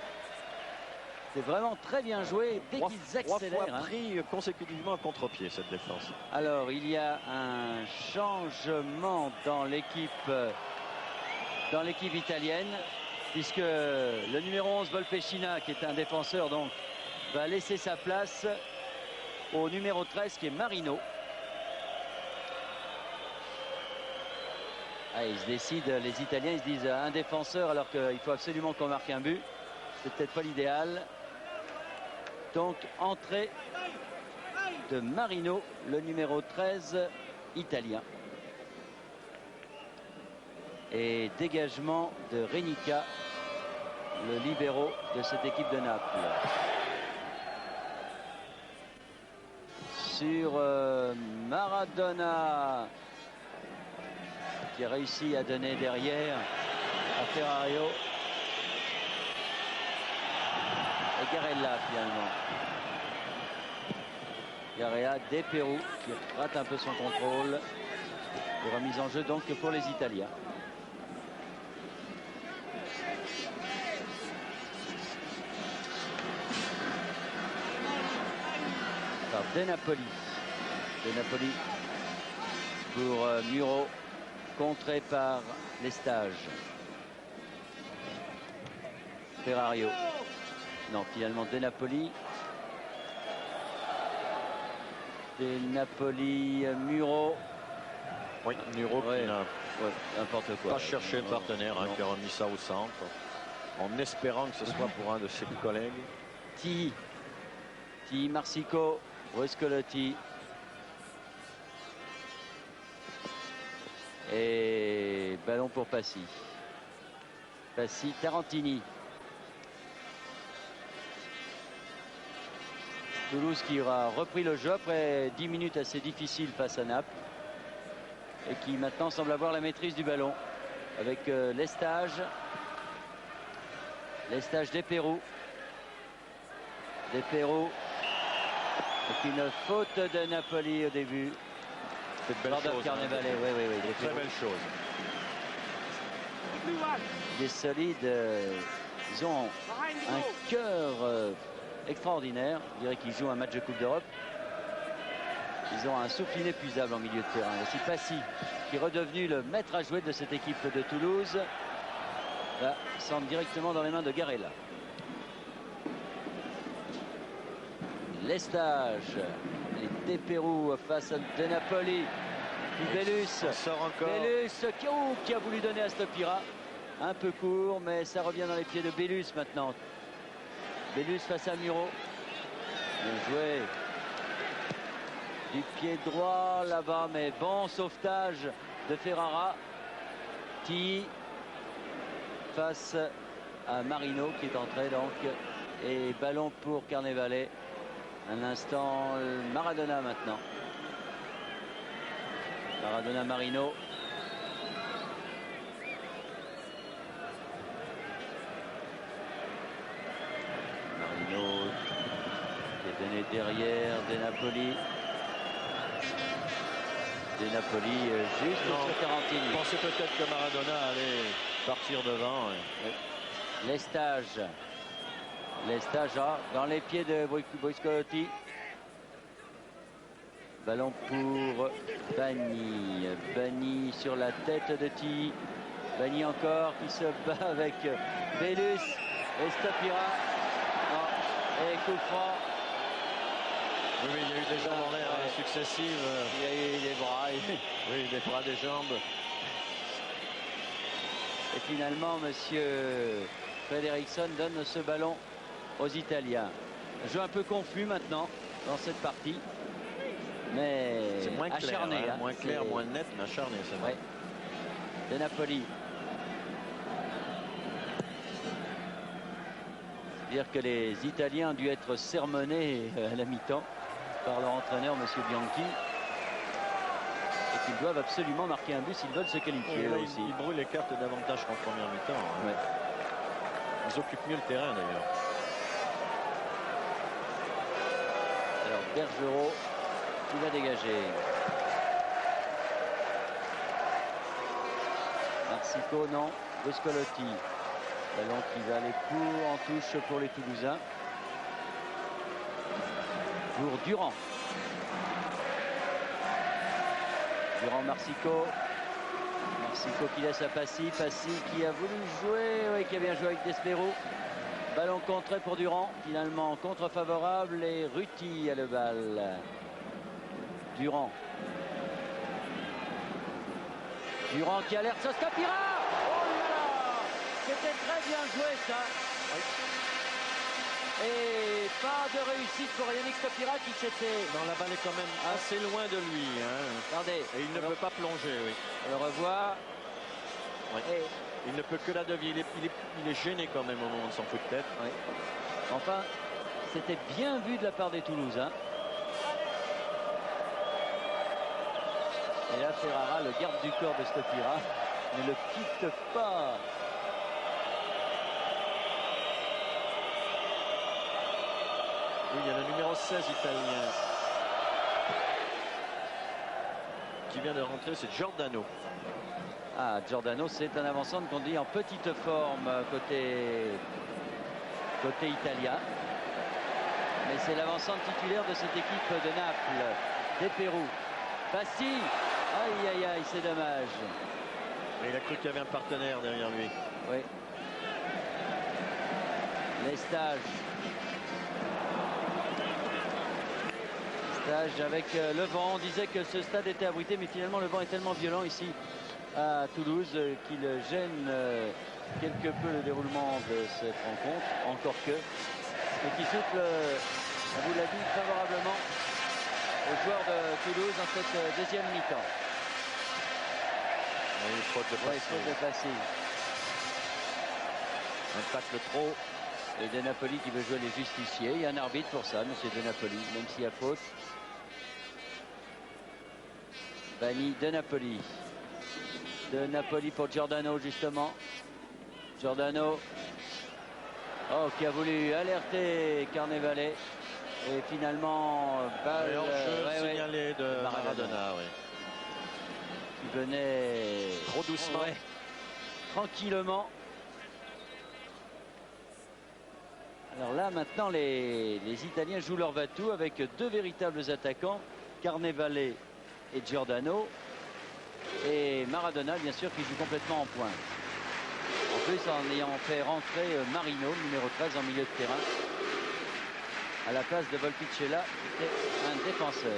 S1: C'est vraiment très bien joué dès qu'ils accélèrent.
S2: 3 fois pris consécutivement à contre-pied cette défense.
S1: Alors il y a un changement dans l'équipe italienne, puisque le numéro 11 Volpessina, qui est un défenseur, donc va laisser sa place au numéro 13 qui est Marino. Ah, ils se décident, les Italiens, ils se disent un défenseur alors qu'il faut absolument qu'on marque un but. C'est peut-être pas l'idéal. Donc entrée de Marino, le numéro 13 italien. Et dégagement de Renica, le libéro de cette équipe de Naples. Sur Maradona, qui a réussi à donner derrière à Ferrario. Et Garella finalement. Garella, De Perou qui rate un peu son contrôle. Et remise en jeu donc pour les Italiens. Par De Napoli. De Napoli pour Muro, contré par Lestage. Ferrario. Non, finalement De Napoli. De Napoli, Muro.
S2: Oui, Muro qui n'a
S1: n'importe quoi.
S2: pas cherché un partenaire, hein, qui a remis ça au centre, en espérant que ce soit pour un de ses collègues.
S1: Ti, Marsico, Bruscolotti. Et ballon pour Passy. Passy, Tarantini. Toulouse qui aura repris le jeu après 10 minutes assez difficiles face à Naples. Et qui maintenant semble avoir la maîtrise du ballon. Avec Lestage. Lestage De Perou. De Perou. Avec une faute de Napoli au début.
S2: C'est une belle chose.
S1: Carnevale, oui.
S2: Très belle chose.
S1: Des solides. Ils ont un cœur extraordinaire. Je dirais qu'ils jouent un match de Coupe d'Europe. Ils ont un souffle inépuisable en milieu de terrain. Aussi Passy, qui est redevenu le maître à jouer de cette équipe de Toulouse. Là, centre directement dans les mains de Garella. Lestage. Et De Perou face à De Napoli. Puis Bellus.
S2: Sort encore.
S1: Bellus qui a voulu donner à Stopira. Un peu court, mais ça revient dans les pieds de Bellus maintenant. Bellus face à Muro. Bien joué. Du pied droit là-bas, mais bon sauvetage de Ferrara. Qui face à Marino qui est entré donc. Et ballon pour Carnevale. Un instant, Maradona maintenant. Maradona Marino. Marino qui est donné derrière De Napoli. De Napoli juste sur Tarantini.
S2: Je pensais peut-être que Maradona allait partir devant.
S1: Lestage. Lestage dans les pieds de Boiscolotti. Ballon pour Bagni. Bagni sur la tête de Tilly. Bagni encore qui se bat avec Bellus et Stopira. Et coup franc.
S2: Oui, il y a eu des jambes en l'air successives.
S1: Il y a eu des bras.
S2: Oui, des bras, des jambes.
S1: Et finalement, monsieur Frederiksen donne ce ballon aux Italiens. Un jeu un peu confus maintenant dans cette partie. Mais
S2: c'est moins clair,
S1: acharné.
S2: hein, moins clair, moins net, mais acharné, c'est vrai.
S1: De Napoli. C'est-à-dire que les Italiens ont dû être sermonnés à la mi-temps par leur entraîneur, M. Bianchi, et qu'ils doivent absolument marquer un but s'ils veulent se qualifier.
S2: Là,
S1: aussi.
S2: Ils brûlent les cartes davantage qu'en première mi-temps. Hein.
S1: Ouais.
S2: Ils occupent mieux le terrain d'ailleurs.
S1: Alors Bergerot qui va dégager. Marsico, non. Boscolotti. Ballon qui va aller en touche pour les Toulousains. Pour Durand. Durand, Marsico. Marsico qui laisse à Passy. Passy qui a voulu jouer, oui, qui a bien joué avec Despero. Ballon contré pour Durand. Finalement, contre favorable et Ruti a le bal. Durand. Durand qui alerte Stopira. Oh là là! C'était très bien joué ça. Et pas de réussite pour Yannick Stopira qui s'était...
S2: Non, la balle est quand même assez loin de lui. Hein.
S1: Regardez.
S2: Et il ne peut pas plonger, oui.
S1: On le revoit.
S2: Oui.
S1: Et...
S2: il ne peut que la devier. Il est gêné quand même au moment de son coup de tête.
S1: Oui. Enfin, c'était bien vu de la part des Toulousains. Et là, Ferrara, le garde du corps de Stopira, ne le quitte pas.
S2: Oui, il y a le numéro 16 italien qui vient de rentrer, c'est Giordano.
S1: Ah, Giordano, c'est un avançant qu'on dit en petite forme côté italien. Mais c'est l'avançant titulaire de cette équipe de Naples, des Pérou. Bassi, aïe aïe aïe, c'est dommage.
S2: Et il a cru qu'il y avait un partenaire derrière lui.
S1: Oui. Lestage. Lestage avec le vent. On disait que ce stade était abrité, mais finalement le vent est tellement violent ici à Toulouse qu'il gêne quelque peu le déroulement de cette rencontre, encore que, et qui souffle, on vous l'a dit, favorablement aux joueurs de Toulouse dans cette deuxième mi-temps.
S2: Oui, faute de Passy.
S1: Faute de Passy.
S2: Un tacle trop.
S1: Et De Napoli qui veut jouer les justiciers. Il y a un arbitre pour ça, monsieur De Napoli, même s'il y a faute. Banni De Napoli. De Napoli pour Giordano, justement. Giordano. Oh, qui a voulu alerter Carnevale. Et finalement, balle
S2: signalé de Maradona. Oui.
S1: Qui venait
S2: trop doucement.
S1: Tranquillement. Alors là, maintenant, les Italiens jouent leur va-tout avec deux véritables attaquants, Carnevale et Giordano. Et Maradona, bien sûr, qui joue complètement en pointe. En plus, en ayant fait rentrer Marino, numéro 13, en milieu de terrain, à la place de Volpicella, qui était un défenseur.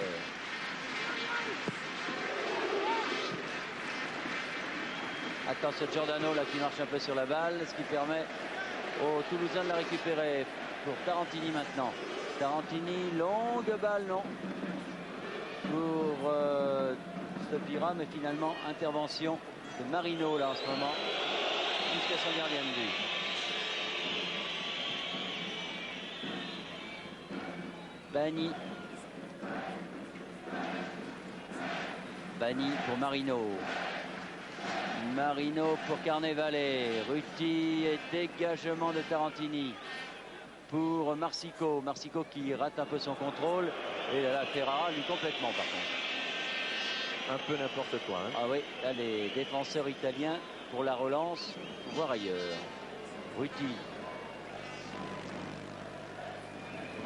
S1: Attention, Giordano, là, qui marche un peu sur la balle, ce qui permet aux Toulousains de la récupérer pour Tarantini maintenant. Tarantini, longue balle, non. Pour Stopira, mais finalement, intervention de Marino, là, en ce moment, jusqu'à son gardien de but. Bagny. Bagny pour Marino. Marino pour Carnevale. Ruti et dégagement de Tarantini pour Marsico. Marsico qui rate un peu son contrôle. Et là, Ferrara lui complètement par contre.
S2: Un peu n'importe quoi. Hein.
S1: Ah oui, là les défenseurs italiens pour la relance, voir ailleurs.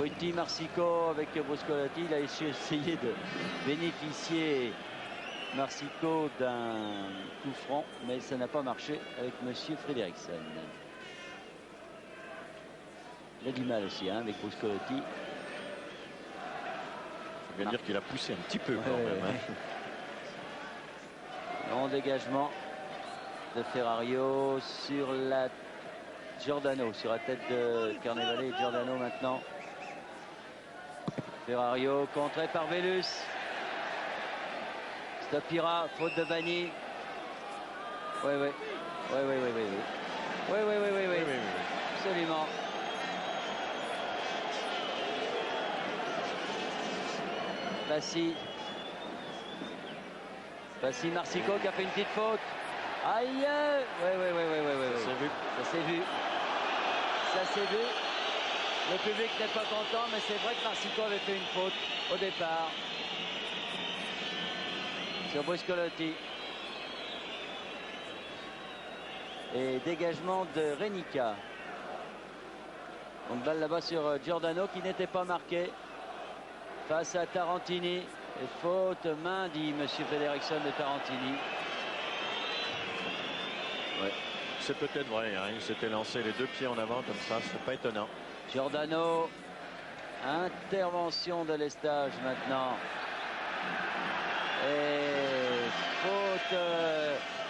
S1: Ruti, Marsico avec Bruscolotti. Il a essayé de bénéficier Marsico d'un coup franc, mais ça n'a pas marché avec Monsieur Frederiksen. Il a du mal aussi hein, avec Bruscolotti.
S2: Il faut bien dire qu'il a poussé un petit peu quand même. Hein.
S1: Long dégagement de Ferrario sur la Giordano, sur la tête de Carnevale et Giordano maintenant. Ferrario contré par Velus. Stopira, faute de Bagny. Oui. Absolument. Bassi Marsico qui a fait une petite faute. Aïe. Oui. Ça s'est vu. Ça s'est vu. Le public n'est pas content, mais c'est vrai que Marsico avait fait une faute au départ. Sur Bruscolotti. Et dégagement de Renica. Une balle là-bas sur Giordano qui n'était pas marqué. Face à Tarantini. Et faute main, dit Monsieur Frederiksen de Tarantini.
S2: Ouais. C'est peut-être vrai, hein. Il s'était lancé les deux pieds en avant comme ça, c'est pas étonnant.
S1: Giordano. Intervention de Lestage maintenant. Et faute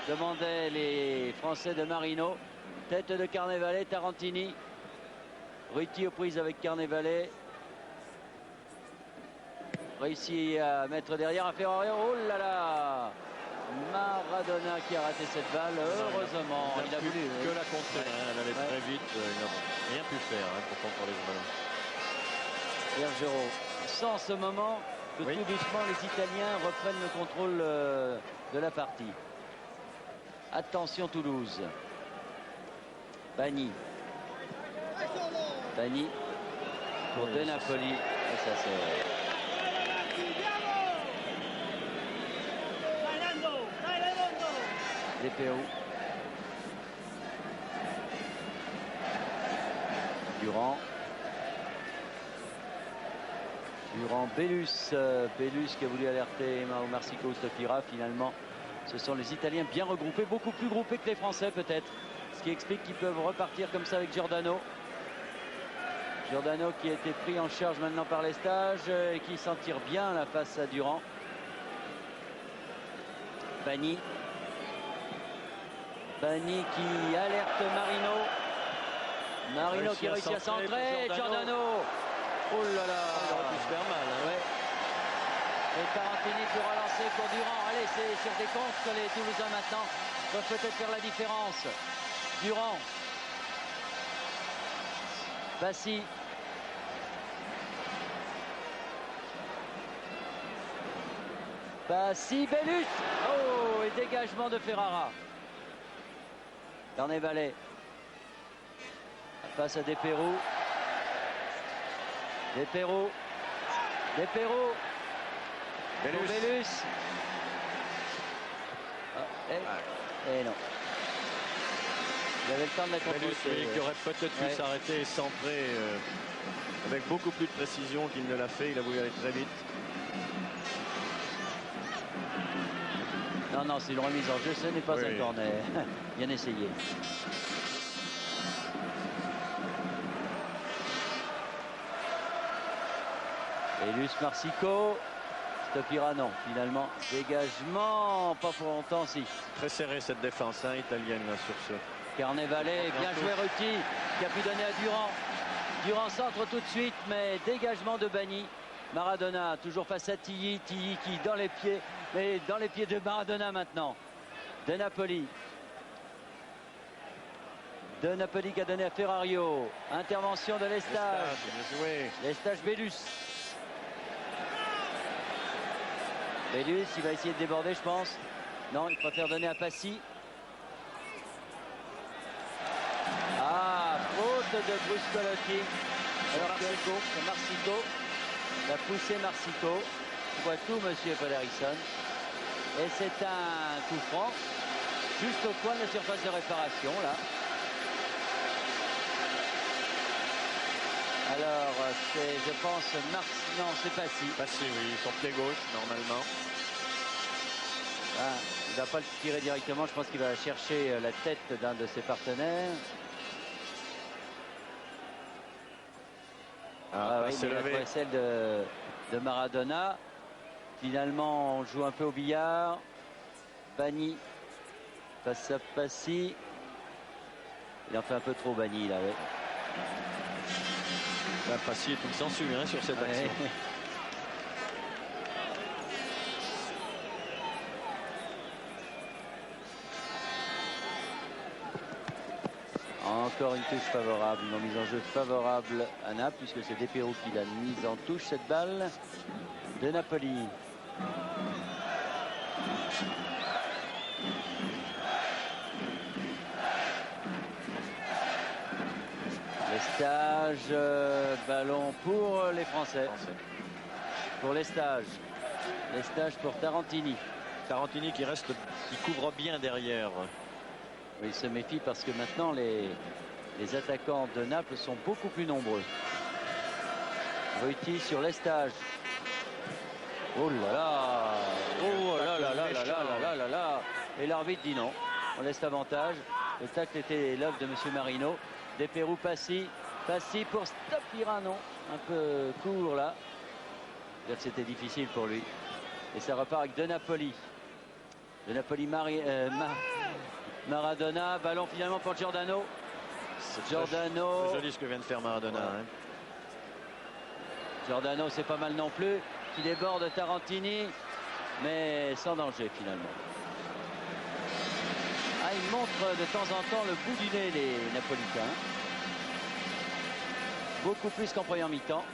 S1: demandaient les Français de Marino. Tête de Carnevale, Tarantini. Ruti aux prises avec Carnevale. Réussi à mettre derrière à Ferrario. Oh là là! Maradona qui a raté cette balle. Heureusement, il a voulu.
S2: Que la contrer. Elle allait très vite. Il n'a rien pu faire pour contrôler ce ballon.
S1: Bergero. Sans ce moment que tout doucement les Italiens reprennent le contrôle de la partie. Attention Toulouse. Bagny. Pour De Napoli. Et ça c'est... De Pérou. Durand, Bellus qui a voulu alerter Marsico Stopira. Finalement, ce sont les Italiens bien regroupés, beaucoup plus groupés que les Français peut-être. Ce qui explique qu'ils peuvent repartir comme ça avec Giordano. Giordano qui a été pris en charge maintenant par Lestage et qui s'en tire bien là face à Durand. Bagny qui alerte Marino qui réussit à centrer. Giordano. Oh là là.
S2: Il aurait pu se faire mal. Hein.
S1: Ouais. Et Tarantini pour relancer pour Durand. Allez, c'est sur des comptes que les Toulousains maintenant peuvent peut-être faire la différence. Durand. Bassi. Bellus. Oh, et dégagement de Ferrara. Carnevale. Face à De Pérou. Bellus. Et non. Il avait le temps de la contrôler.
S2: Bellus qui aurait peut-être pu s'arrêter et centrer avec beaucoup plus de précision qu'il ne l'a fait. Il a voulu aller très vite.
S1: Non, c'est une remise en jeu, ce n'est pas un corner. Bien essayé. Bellus, Marsico. Stopira, non. Finalement, dégagement. Pas pour longtemps, si.
S2: Très serré cette défense italienne là, sur ce.
S1: Carnevale, bien joué Ruti, qui a pu donner à Durand. Durand centre tout de suite, mais dégagement de Bagny. Maradona, toujours face à Tilly qui dans les pieds, mais dans les pieds de Maradona maintenant. De Napoli qui a donné à Ferrario. Intervention de Lestage. Lestage Bellus. Bellus, il va essayer de déborder, je pense. Non, il préfère donner à Passy. Ah, faute de Bruscolotti. Alors que c'est Marsico. La poussée Marsico. On voit tout, monsieur Fredrickson. Et c'est un coup franc. Juste au coin de la surface de réparation, là. Alors, c'est, je pense, non, c'est Passy.
S2: Passy, oui, son pied gauche, normalement.
S1: Ah, il ne va pas le tirer directement. Je pense qu'il va chercher la tête d'un de ses partenaires. Ah oui,
S2: c'est levé.
S1: celle de Maradona. Finalement, on joue un peu au billard. Bagny face à Passy. Il en fait un peu trop, Bagny, là. Ouais.
S2: Là, Passy est une censure hein, sur cette action.
S1: Ouais. Encore une touche favorable, une mise en jeu favorable à Naples, puisque c'est Desperroux qui l'a mise en touche, cette balle de Napoli. Lestage, ballon pour les Français. Pour Lestage. Lestage pour Tarantini.
S2: Tarantini qui couvre bien derrière.
S1: Il se méfie parce que maintenant les attaquants de Naples sont beaucoup plus nombreux. Ruti sur Lestage. Oh là là. Oh là là là là là là là là. Et l'arbitre dit non. On laisse l'avantage. Le tacle était l'œuvre de M. Marino. Desperroux, Passy. Passy pour Stopira, non. Un peu court là. C'était difficile pour lui. Et ça repart avec De Napoli. De Napoli, Maradona. Ballon finalement pour Giordano. Giordano.
S2: C'est joli ce que vient de faire Maradona. Ouais. Hein.
S1: Giordano, c'est pas mal non plus. Qui déborde Tarantini. Mais sans danger finalement. Ah, ils montrent de temps en temps le bout du nez, les Napolitains. Beaucoup plus qu'en première mi-temps.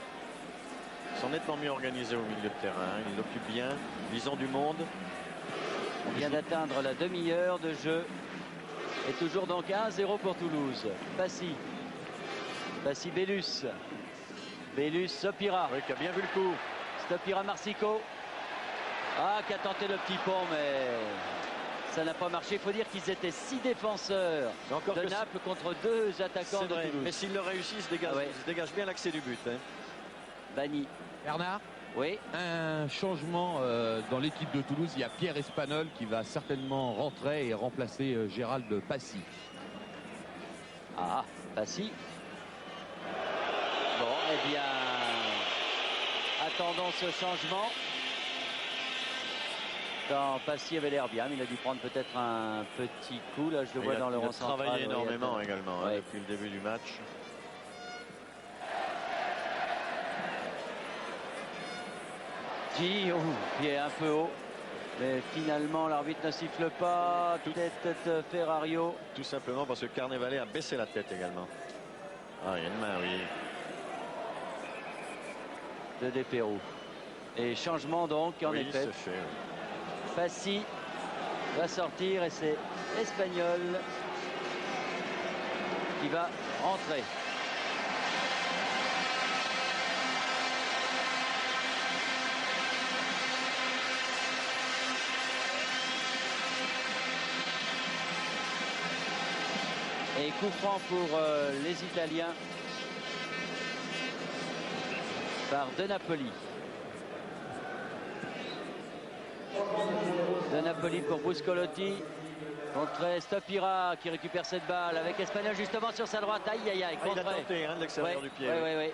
S2: Ils sont nettement mieux organisés au milieu de terrain. Ils l'occupent bien. Ils ont du monde.
S1: On vient d'atteindre la demi-heure de jeu. Et toujours donc 1-0 pour Toulouse. Passy. Passy Bellus. Bellus Stopira.
S2: Oui, qui a bien vu le coup.
S1: Stopira Marsico. Ah, qui a tenté le petit pont, mais ça n'a pas marché. Il faut dire qu'ils étaient 6 défenseurs de Naples contre 2 attaquants de Toulouse.
S2: Mais s'ils le réussissent, ils se dégagent bien l'accès du but. Hein.
S1: Bagny.
S3: Bernard,
S1: oui.
S3: Un changement dans l'équipe de Toulouse. Il y a Pierre Espagnol qui va certainement rentrer et remplacer Gérald Passy.
S1: Ah, Passy. Bon, eh bien, attendons ce changement. Passy avait l'air bien, mais il a dû prendre peut-être un petit coup. Là, je le vois dans le rond central.
S2: Il a travaillé énormément également
S1: ouais.
S2: depuis le début du match.
S1: Qui est un peu haut. Mais finalement, l'arbitre ne siffle pas. Tête Ferrario.
S2: Tout simplement parce que Carnevale a baissé la tête également. Ah, il y a une main, oui.
S1: De Desperroux. Et changement donc, en effet.
S2: Fait, oui.
S1: Passy va sortir et c'est Espagnol qui va rentrer. Et coup franc pour les Italiens par De Napoli. De Napoli pour Bruscolotti contre Stopira qui récupère cette balle avec Espagnol justement sur sa droite. Aïe aïe aïe.
S2: Il a tenté de l'extérieur du pied.
S1: Oui.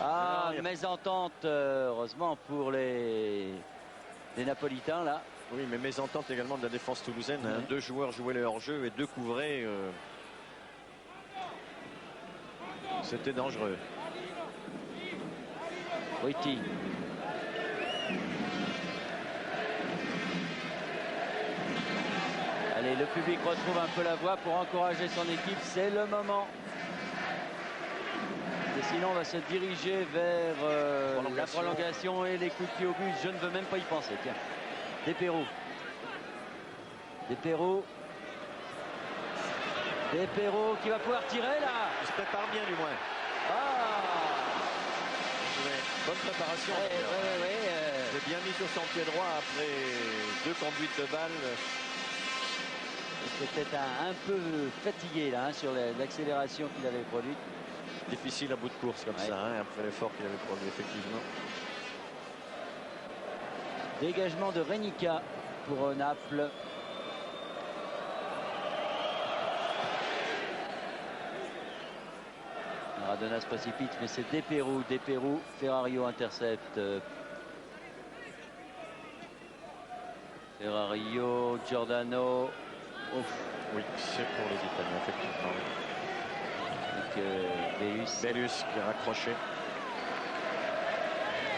S1: Ah, mésentente heureusement pour les Napolitains là.
S2: Oui, mais mésentente également de la défense toulousaine. Hein. 2 joueurs jouaient le hors-jeu et 2 couvraient. C'était dangereux.
S1: Ruti. Allez, le public retrouve un peu la voix pour encourager son équipe. C'est le moment. Et sinon, on va se diriger vers la prolongation et les coups de pied au but. Je ne veux même pas y penser. Tiens, Desperroux. Desperroux qui va pouvoir tirer là.
S2: Il se prépare bien du moins. Bonne préparation. Il est bien mis sur son pied droit après 2 conduites de balle.
S1: C'était un peu fatigué là sur l'accélération qu'il avait produite.
S2: Difficile à bout de course comme ça, après l'effort qu'il avait produit effectivement.
S1: Dégagement de Renica pour Naples. Maradona se précipite, mais c'est Desperroux. Ferrario intercepte. Ferrario, Giordano. Ouf.
S2: Oui, c'est pour les Italiens, effectivement.
S1: Bellus
S2: qui est raccroché.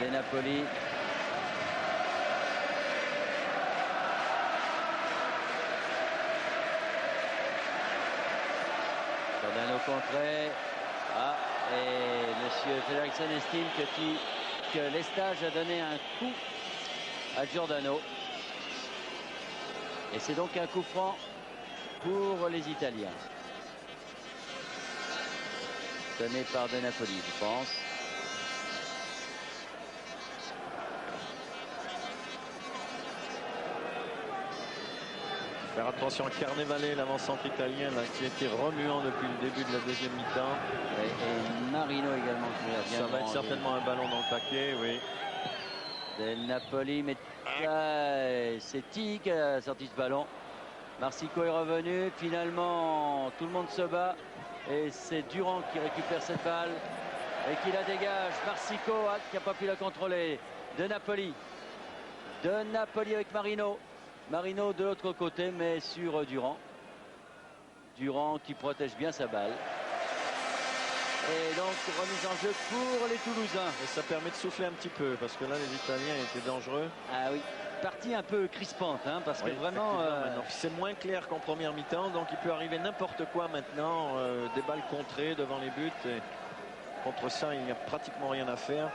S1: De Napoli. Giordano contré. Et monsieur Fredriksson estime que Lestage a donné un coup à Giordano. Et c'est donc un coup franc pour les Italiens. Donné par De Napoli, je pense.
S2: Faire attention à Carnevale, l'avant-centre italien là, qui a été remuant depuis le début de la deuxième mi-temps.
S1: Et Marino également. Qui
S2: ça va être certainement un ballon dans le paquet, oui.
S1: De Napoli, mais c'est Tig qui a sorti ce ballon. Marsico est revenu. Finalement, tout le monde se bat. Et c'est Durand qui récupère cette balle et qui la dégage. Marsico qui n'a pas pu la contrôler. De Napoli avec Marino. Marino de l'autre côté, mais sur Durand. Durand qui protège bien sa balle. Et donc remise en jeu pour les Toulousains.
S2: Et ça permet de souffler un petit peu parce que là les Italiens étaient dangereux.
S1: Ah oui, partie un peu crispante parce que vraiment
S2: c'est moins clair qu'en première mi-temps, donc il peut arriver n'importe quoi maintenant, des balles contrées devant les buts et contre ça il n'y a pratiquement rien à faire.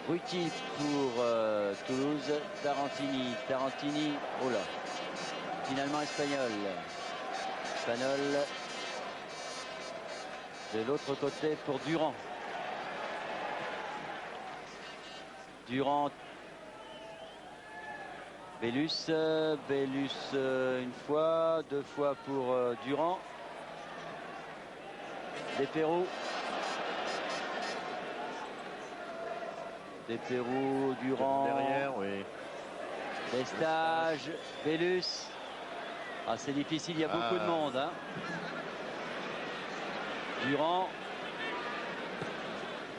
S1: Ruti pour Toulouse, Tarantini, oh là, finalement Espagnol de l'autre côté pour Durand. Bellus une fois, 2 fois pour Durand. Desperroux, Durand.
S2: Derrière, oui.
S1: Lestage, Bellus. C'est difficile, il y a beaucoup de monde. Durand.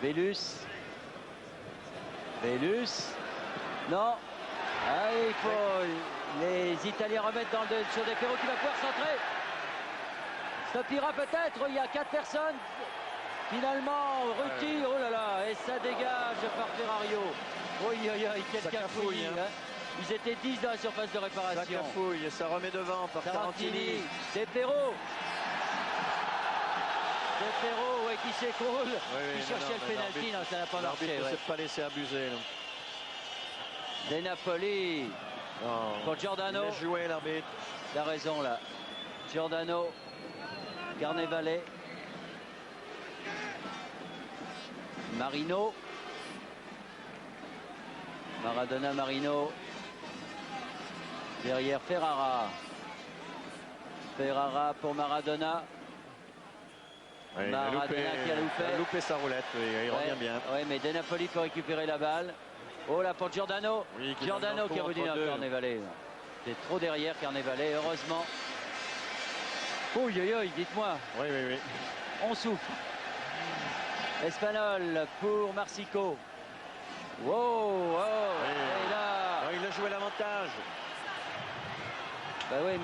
S1: Bellus. Non. Il faut les Italiens remettre dans le sur Desperroux qui va pouvoir centrer. Stoppira peut-être, il y a 4 personnes. Finalement, Ruti, oh là là, et ça dégage par Ferrario. Quel cafouille. Ils étaient 10 dans la surface de réparation.
S2: Ça cafouille et ça remet devant par Tarantini.
S1: Desperroux, qui s'écroule, qui cherchait le pénalty, non, ça n'a pas marché.
S2: L'arbitre ne s'est pas laissé abuser.
S1: De Napoli pour Giordano.
S2: Il a joué l'arbitre.
S1: T'as raison là. Giordano, Carnevale. Marino. Maradona, Marino. Derrière Ferrara. Pour Maradona. Maradona qui a
S2: loupé sa roulette, il revient bien.
S1: Oui, mais De Napoli peut récupérer la balle. Oh là pour Giordano. Giordano qui a revenu dans Carnevale. C'est trop derrière Carnevale, heureusement. Dites-moi.
S2: Oui.
S1: On souffle. Espagnol pour Marsico. Wow. Et là.
S2: Il a joué l'avantage.
S1: Mais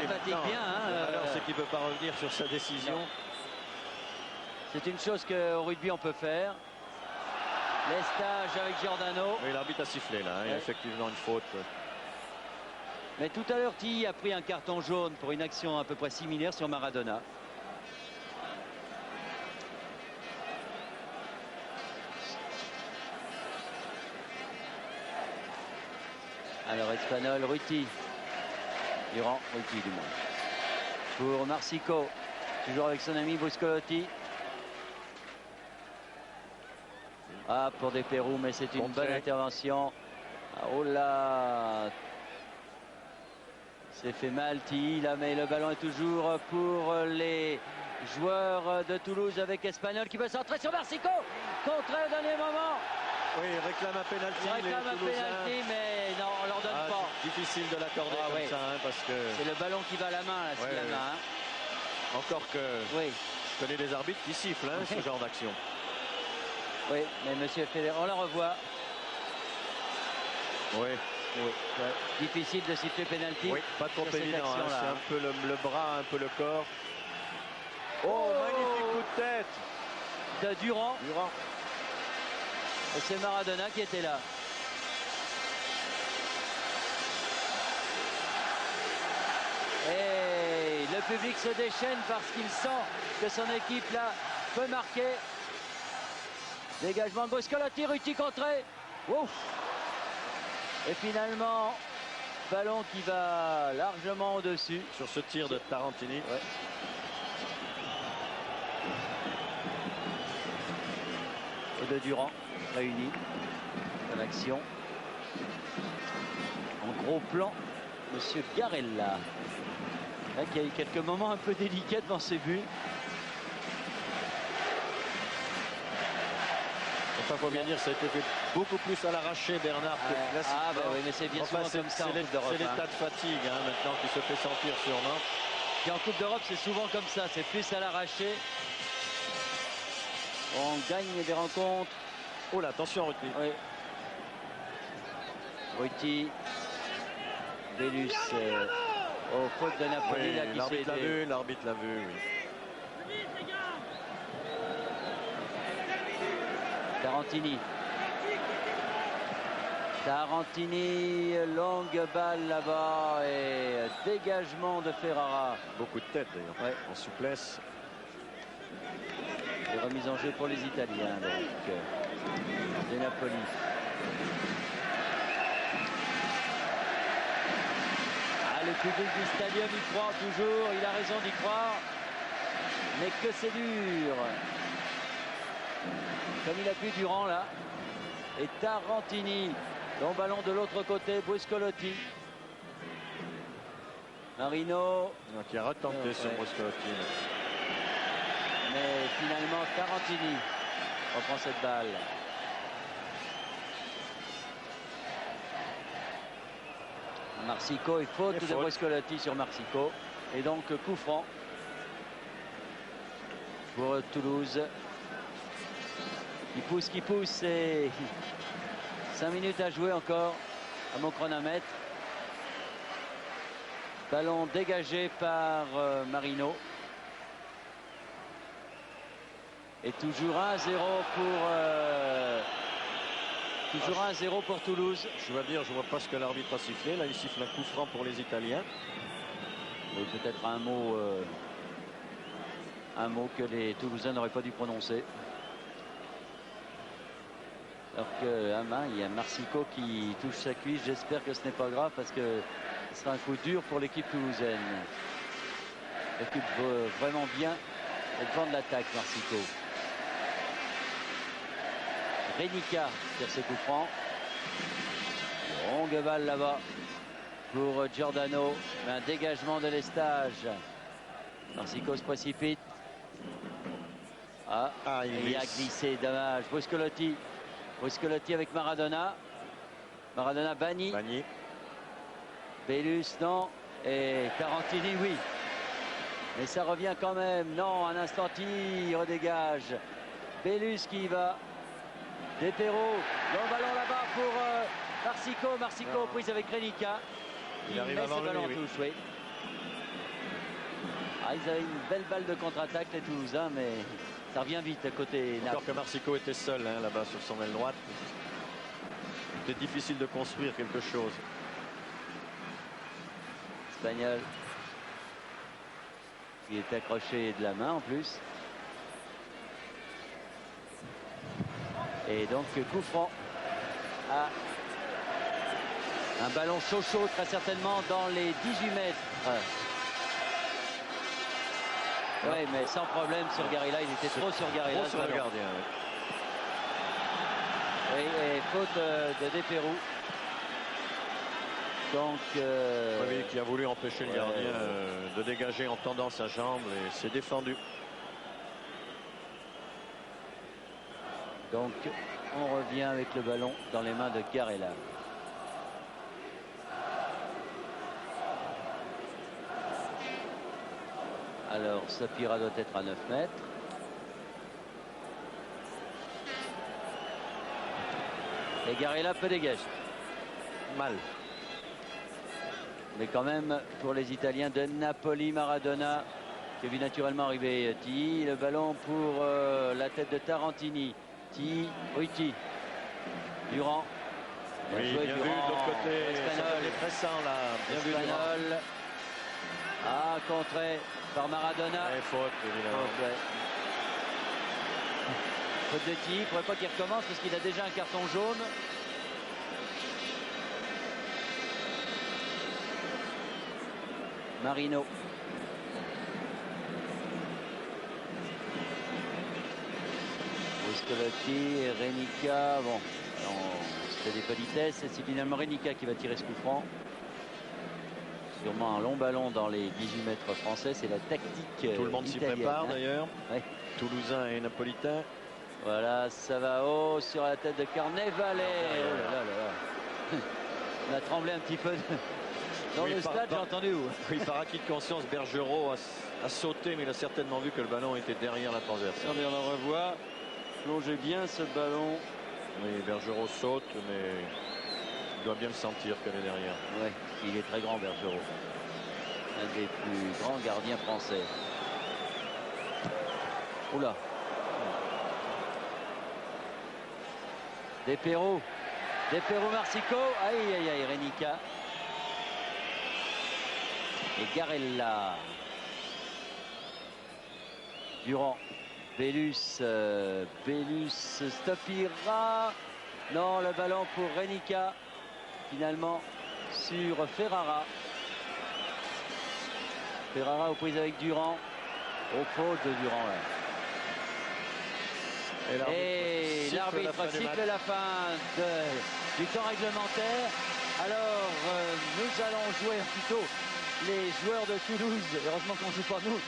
S1: ça fatigue bien.
S2: Alors c'est qu'il ne peut pas revenir sur sa décision.
S1: C'est une chose qu'au rugby on peut faire. Lestage avec Giordano.
S2: Oui, l'arbitre a sifflé là, il y a effectivement une faute.
S1: Mais tout à l'heure, Tilly a pris un carton jaune pour une action à peu près similaire sur Maradona. Alors Espagnol, Ruti. Durand, Ruti du moins. Pour Marsico, toujours avec son ami Bruscolotti. Ah, pour des Pérou, mais c'est une bonne intervention. Ah, oh là! C'est fait mal, Tilly, là, mais le ballon est toujours pour les joueurs de Toulouse avec Espagnol qui peut centrer sur Marsico. Contré au dernier moment.
S2: Oui, il réclame un pénalty.
S1: Il réclame un pénalty, mais non, on leur donne pas.
S2: Difficile de l'accorder comme
S1: oui.
S2: ça, hein, parce que...
S1: C'est le ballon qui va à la main, là, c'est la main.
S2: Encore que
S1: Oui.
S2: je connais des arbitres qui sifflent ce genre d'action.
S1: Oui, mais Monsieur Federer, on la revoit.
S2: Oui.
S1: Oui. Difficile de siffler pénalty.
S2: Oui, pas trop évident. Hein, c'est un peu le bras, un peu le corps. Oh, magnifique coup de tête
S1: de Durand. Et c'est Maradona qui était là. Et le public se déchaîne parce qu'il sent que son équipe là peut marquer. Dégagement de Bruscolotti, Ruti contré. Ouf. Et finalement, ballon qui va largement au-dessus.
S2: Sur ce tir de Tarantini.
S1: Ouais. Et de Durand, réunis dans l'action. En gros plan, Monsieur Garella. Là, qui a eu quelques moments un peu délicats devant ses buts.
S2: Enfin, faut bien dire, ça a été fait beaucoup plus à l'arraché, Bernard, que classiquement.
S1: Ah, bah oui, mais c'est bien souvent comme ça en Coupe d'Europe.
S2: C'est l'état de fatigue maintenant qui se fait sentir sûrement.
S1: Et en Coupe d'Europe, c'est souvent comme ça, c'est plus à l'arraché. On gagne des rencontres.
S2: Oh là, attention, Ruti.
S1: Oui. Ruti. Bélus. Au faute de Napoli.
S2: Oui,
S1: là, qui
S2: l'arbitre l'a vu, l'arbitre l'a vu, oui.
S1: Tarantini. Tarantini, longue balle là-bas et dégagement de Ferrara.
S2: Beaucoup de tête d'ailleurs, en souplesse.
S1: Et remise en jeu pour les Italiens, donc, de Napoli. Ah, le public du stadium y croit toujours, il a raison d'y croire. Mais que c'est dur. Comme il a pu Durand là. Et Tarantini. Long ballon de l'autre côté, Bruscolotti. Marino.
S2: Qui a retenté sur Bruscolotti.
S1: Mais finalement, Tarantini reprend cette balle. Marsico et faute de Bruscolotti sur Marsico. Et donc coup franc pour Toulouse. Qui pousse et 5 minutes à jouer encore à mon chronomètre. Ballon dégagé par Marino. Et toujours 1-0 pour Toulouse.
S2: Je dois dire, je vois pas ce que l'arbitre a sifflé. Là, il siffle un coup franc pour les Italiens.
S1: Oui, peut-être un mot que les Toulousains n'auraient pas dû prononcer. Alors qu'à main, il y a Marsico qui touche sa cuisse. J'espère que ce n'est pas grave parce que ce sera un coup dur pour l'équipe toulousaine. L'équipe vraiment bien devant de l'attaque, Marsico. Renica tire ses coups francs. Longue balle là-bas pour Giordano. Mais un dégagement de Lestage. Marsico se précipite. Il a glissé, dommage. Bruscolotti. Bruscolotti avec Maradona. Maradona banni. Bélus, non. Et Tarantini, oui. Mais ça revient quand même. Non, un instant, il redégage. Bélus qui y va. Despero. Long ballon là-bas pour Marsico. Marsico prise avec Renica.
S2: Il arrive avant
S1: ce ballon en
S2: lui,
S1: touche, oui. Ils avaient une belle balle de contre-attaque, les Toulousains, mais ça revient vite à côté Naples.
S2: Encore que Marsico était seul là-bas sur son aile droite. C'était difficile de construire quelque chose.
S1: Espagnol. Il est accroché de la main en plus. Et donc coup franc à Un ballon chaud très certainement dans les 18 mètres. Oui, mais sans problème sur Garilla, il était trop sur Garilla.
S2: Trop sur le gardien.
S1: Oui, et faute de Desperroux. Donc,
S2: Oui, qui a voulu empêcher le gardien de dégager en tendant sa jambe et c'est défendu.
S1: Donc, on revient avec le ballon dans les mains de Garella. Alors, Sapira doit être à 9 mètres. Et Garella peut dégager.
S2: Mal.
S1: Mais quand même, pour les Italiens de Napoli, Maradona, qui a vu naturellement arriver Tilly. Le ballon pour la tête de Tarantini. Tilly, Ti. Durand.
S2: Oui,
S1: joué,
S2: bien vu de
S1: Durand.
S2: l'autre côté.
S1: Espagnol.
S2: Les pressants là. Bien vu.
S1: Espagnol. Ah, contré par Maradona.
S2: Et faute, évidemment.
S1: Faute, ouais. Faute de Tilly. Il ne faudrait pas qu'il recommence parce qu'il a déjà un carton jaune. Marino. Buscolotti, Renica. Bon, c'était des politesses. Et c'est finalement Renica qui va tirer ce coup franc. Sûrement un long ballon dans les 18 mètres français. C'est la tactique.
S2: Tout le monde s'y
S1: italienne,
S2: prépare
S1: hein.
S2: d'ailleurs.
S1: Ouais.
S2: Toulousain et Napolitain.
S1: Voilà, ça va haut sur la tête de Carnevale. Oh là là là. On a tremblé un petit peu dans
S2: Oui,
S1: le stade, j'ai entendu où.
S2: Oui, par acquis de conscience, Bergerot a sauté, mais il a certainement vu que le ballon était derrière la transversale.
S1: Attendez, on le revoit. Plongez bien ce ballon.
S2: Oui, Bergerot saute, mais il doit bien le sentir qu'elle est derrière.
S1: Ouais, il est très grand, Bergerot. Un des plus grands gardiens français. Oula. Desperroux. Marsico. Aïe, aïe, aïe, Renica. Et Garella. Durand. Bellus. Stopira. Non, le ballon pour Renica. Finalement, sur Ferrara. Ferrara aux prises avec Durand. Au faute de Durand. Là. Et l'arbitre siffle la fin du temps réglementaire. Alors, nous allons jouer plutôt les joueurs de Toulouse. Heureusement qu'on ne joue pas nous.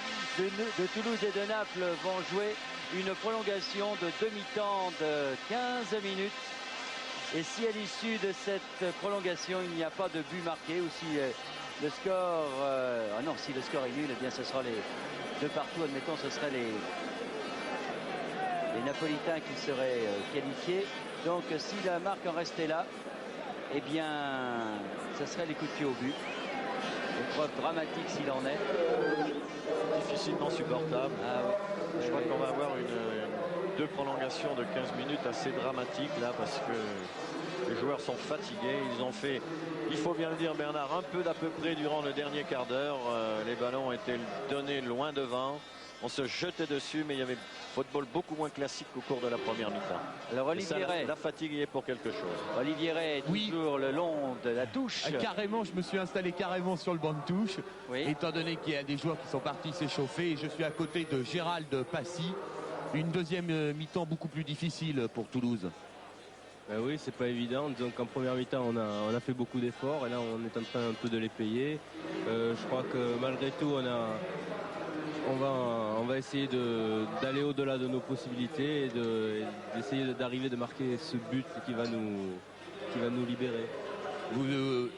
S1: De Toulouse et de Naples vont jouer une prolongation de demi-temps de 15 minutes. Et si à l'issue de cette prolongation, il n'y a pas de but marqué, ou si le score... si le score est nul, eh bien ce sera les deux partout. Admettons, ce seraient les Napolitains qui seraient qualifiés. Donc si la marque en restait là, eh bien ce serait les coups de pied au but. Épreuve dramatique s'il en est.
S2: Difficilement supportable.
S1: Ah, oui.
S2: Je crois qu'on va avoir deux prolongations de 15 minutes assez dramatiques là, parce que les joueurs sont fatigués. Ils ont fait, il faut bien le dire Bernard, un peu d'à peu près durant le dernier quart d'heure. Les ballons étaient donnés loin devant. On se jetait dessus, mais il y avait football beaucoup moins classique qu'au cours de la première mi-temps.
S1: Alors Olivier Ray.
S2: La fatigue y est pour quelque chose.
S1: Olivier Ray est toujours le long de la touche.
S3: Carrément, je me suis installé carrément sur le banc de touche, étant donné qu'il y a des joueurs qui sont partis s'échauffer. Et je suis à côté de Gérald Passy. Une deuxième mi-temps beaucoup plus difficile pour Toulouse.
S5: Oui, c'est pas évident. Disons qu'en première mi-temps, on a fait beaucoup d'efforts et là, on est en train un peu de les payer. Je crois que malgré tout, on va essayer d'aller au-delà de nos possibilités et d'essayer d'arriver de marquer ce but qui va nous libérer.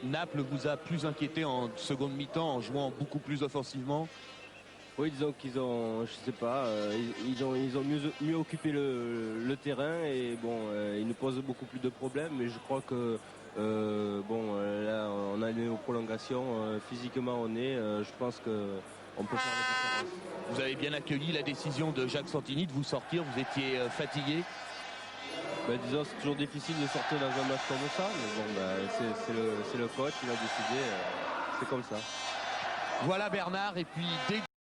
S3: Naples vous a plus inquiété en seconde mi-temps en jouant beaucoup plus offensivement?
S5: Oui, disons qu'ils ont, je sais pas, ils ont mieux occupé le terrain et bon, ils nous posent beaucoup plus de problèmes, mais je crois que là, on a les prolongations, physiquement je pense qu'on peut faire la différence.
S3: Vous avez bien accueilli la décision de Jacques Santini de vous sortir, vous étiez fatigué?
S5: Disons, c'est toujours difficile de sortir dans un match comme ça, mais bon, c'est le coach qui l'a décidé, c'est comme ça.
S3: Voilà Bernard, et puis dès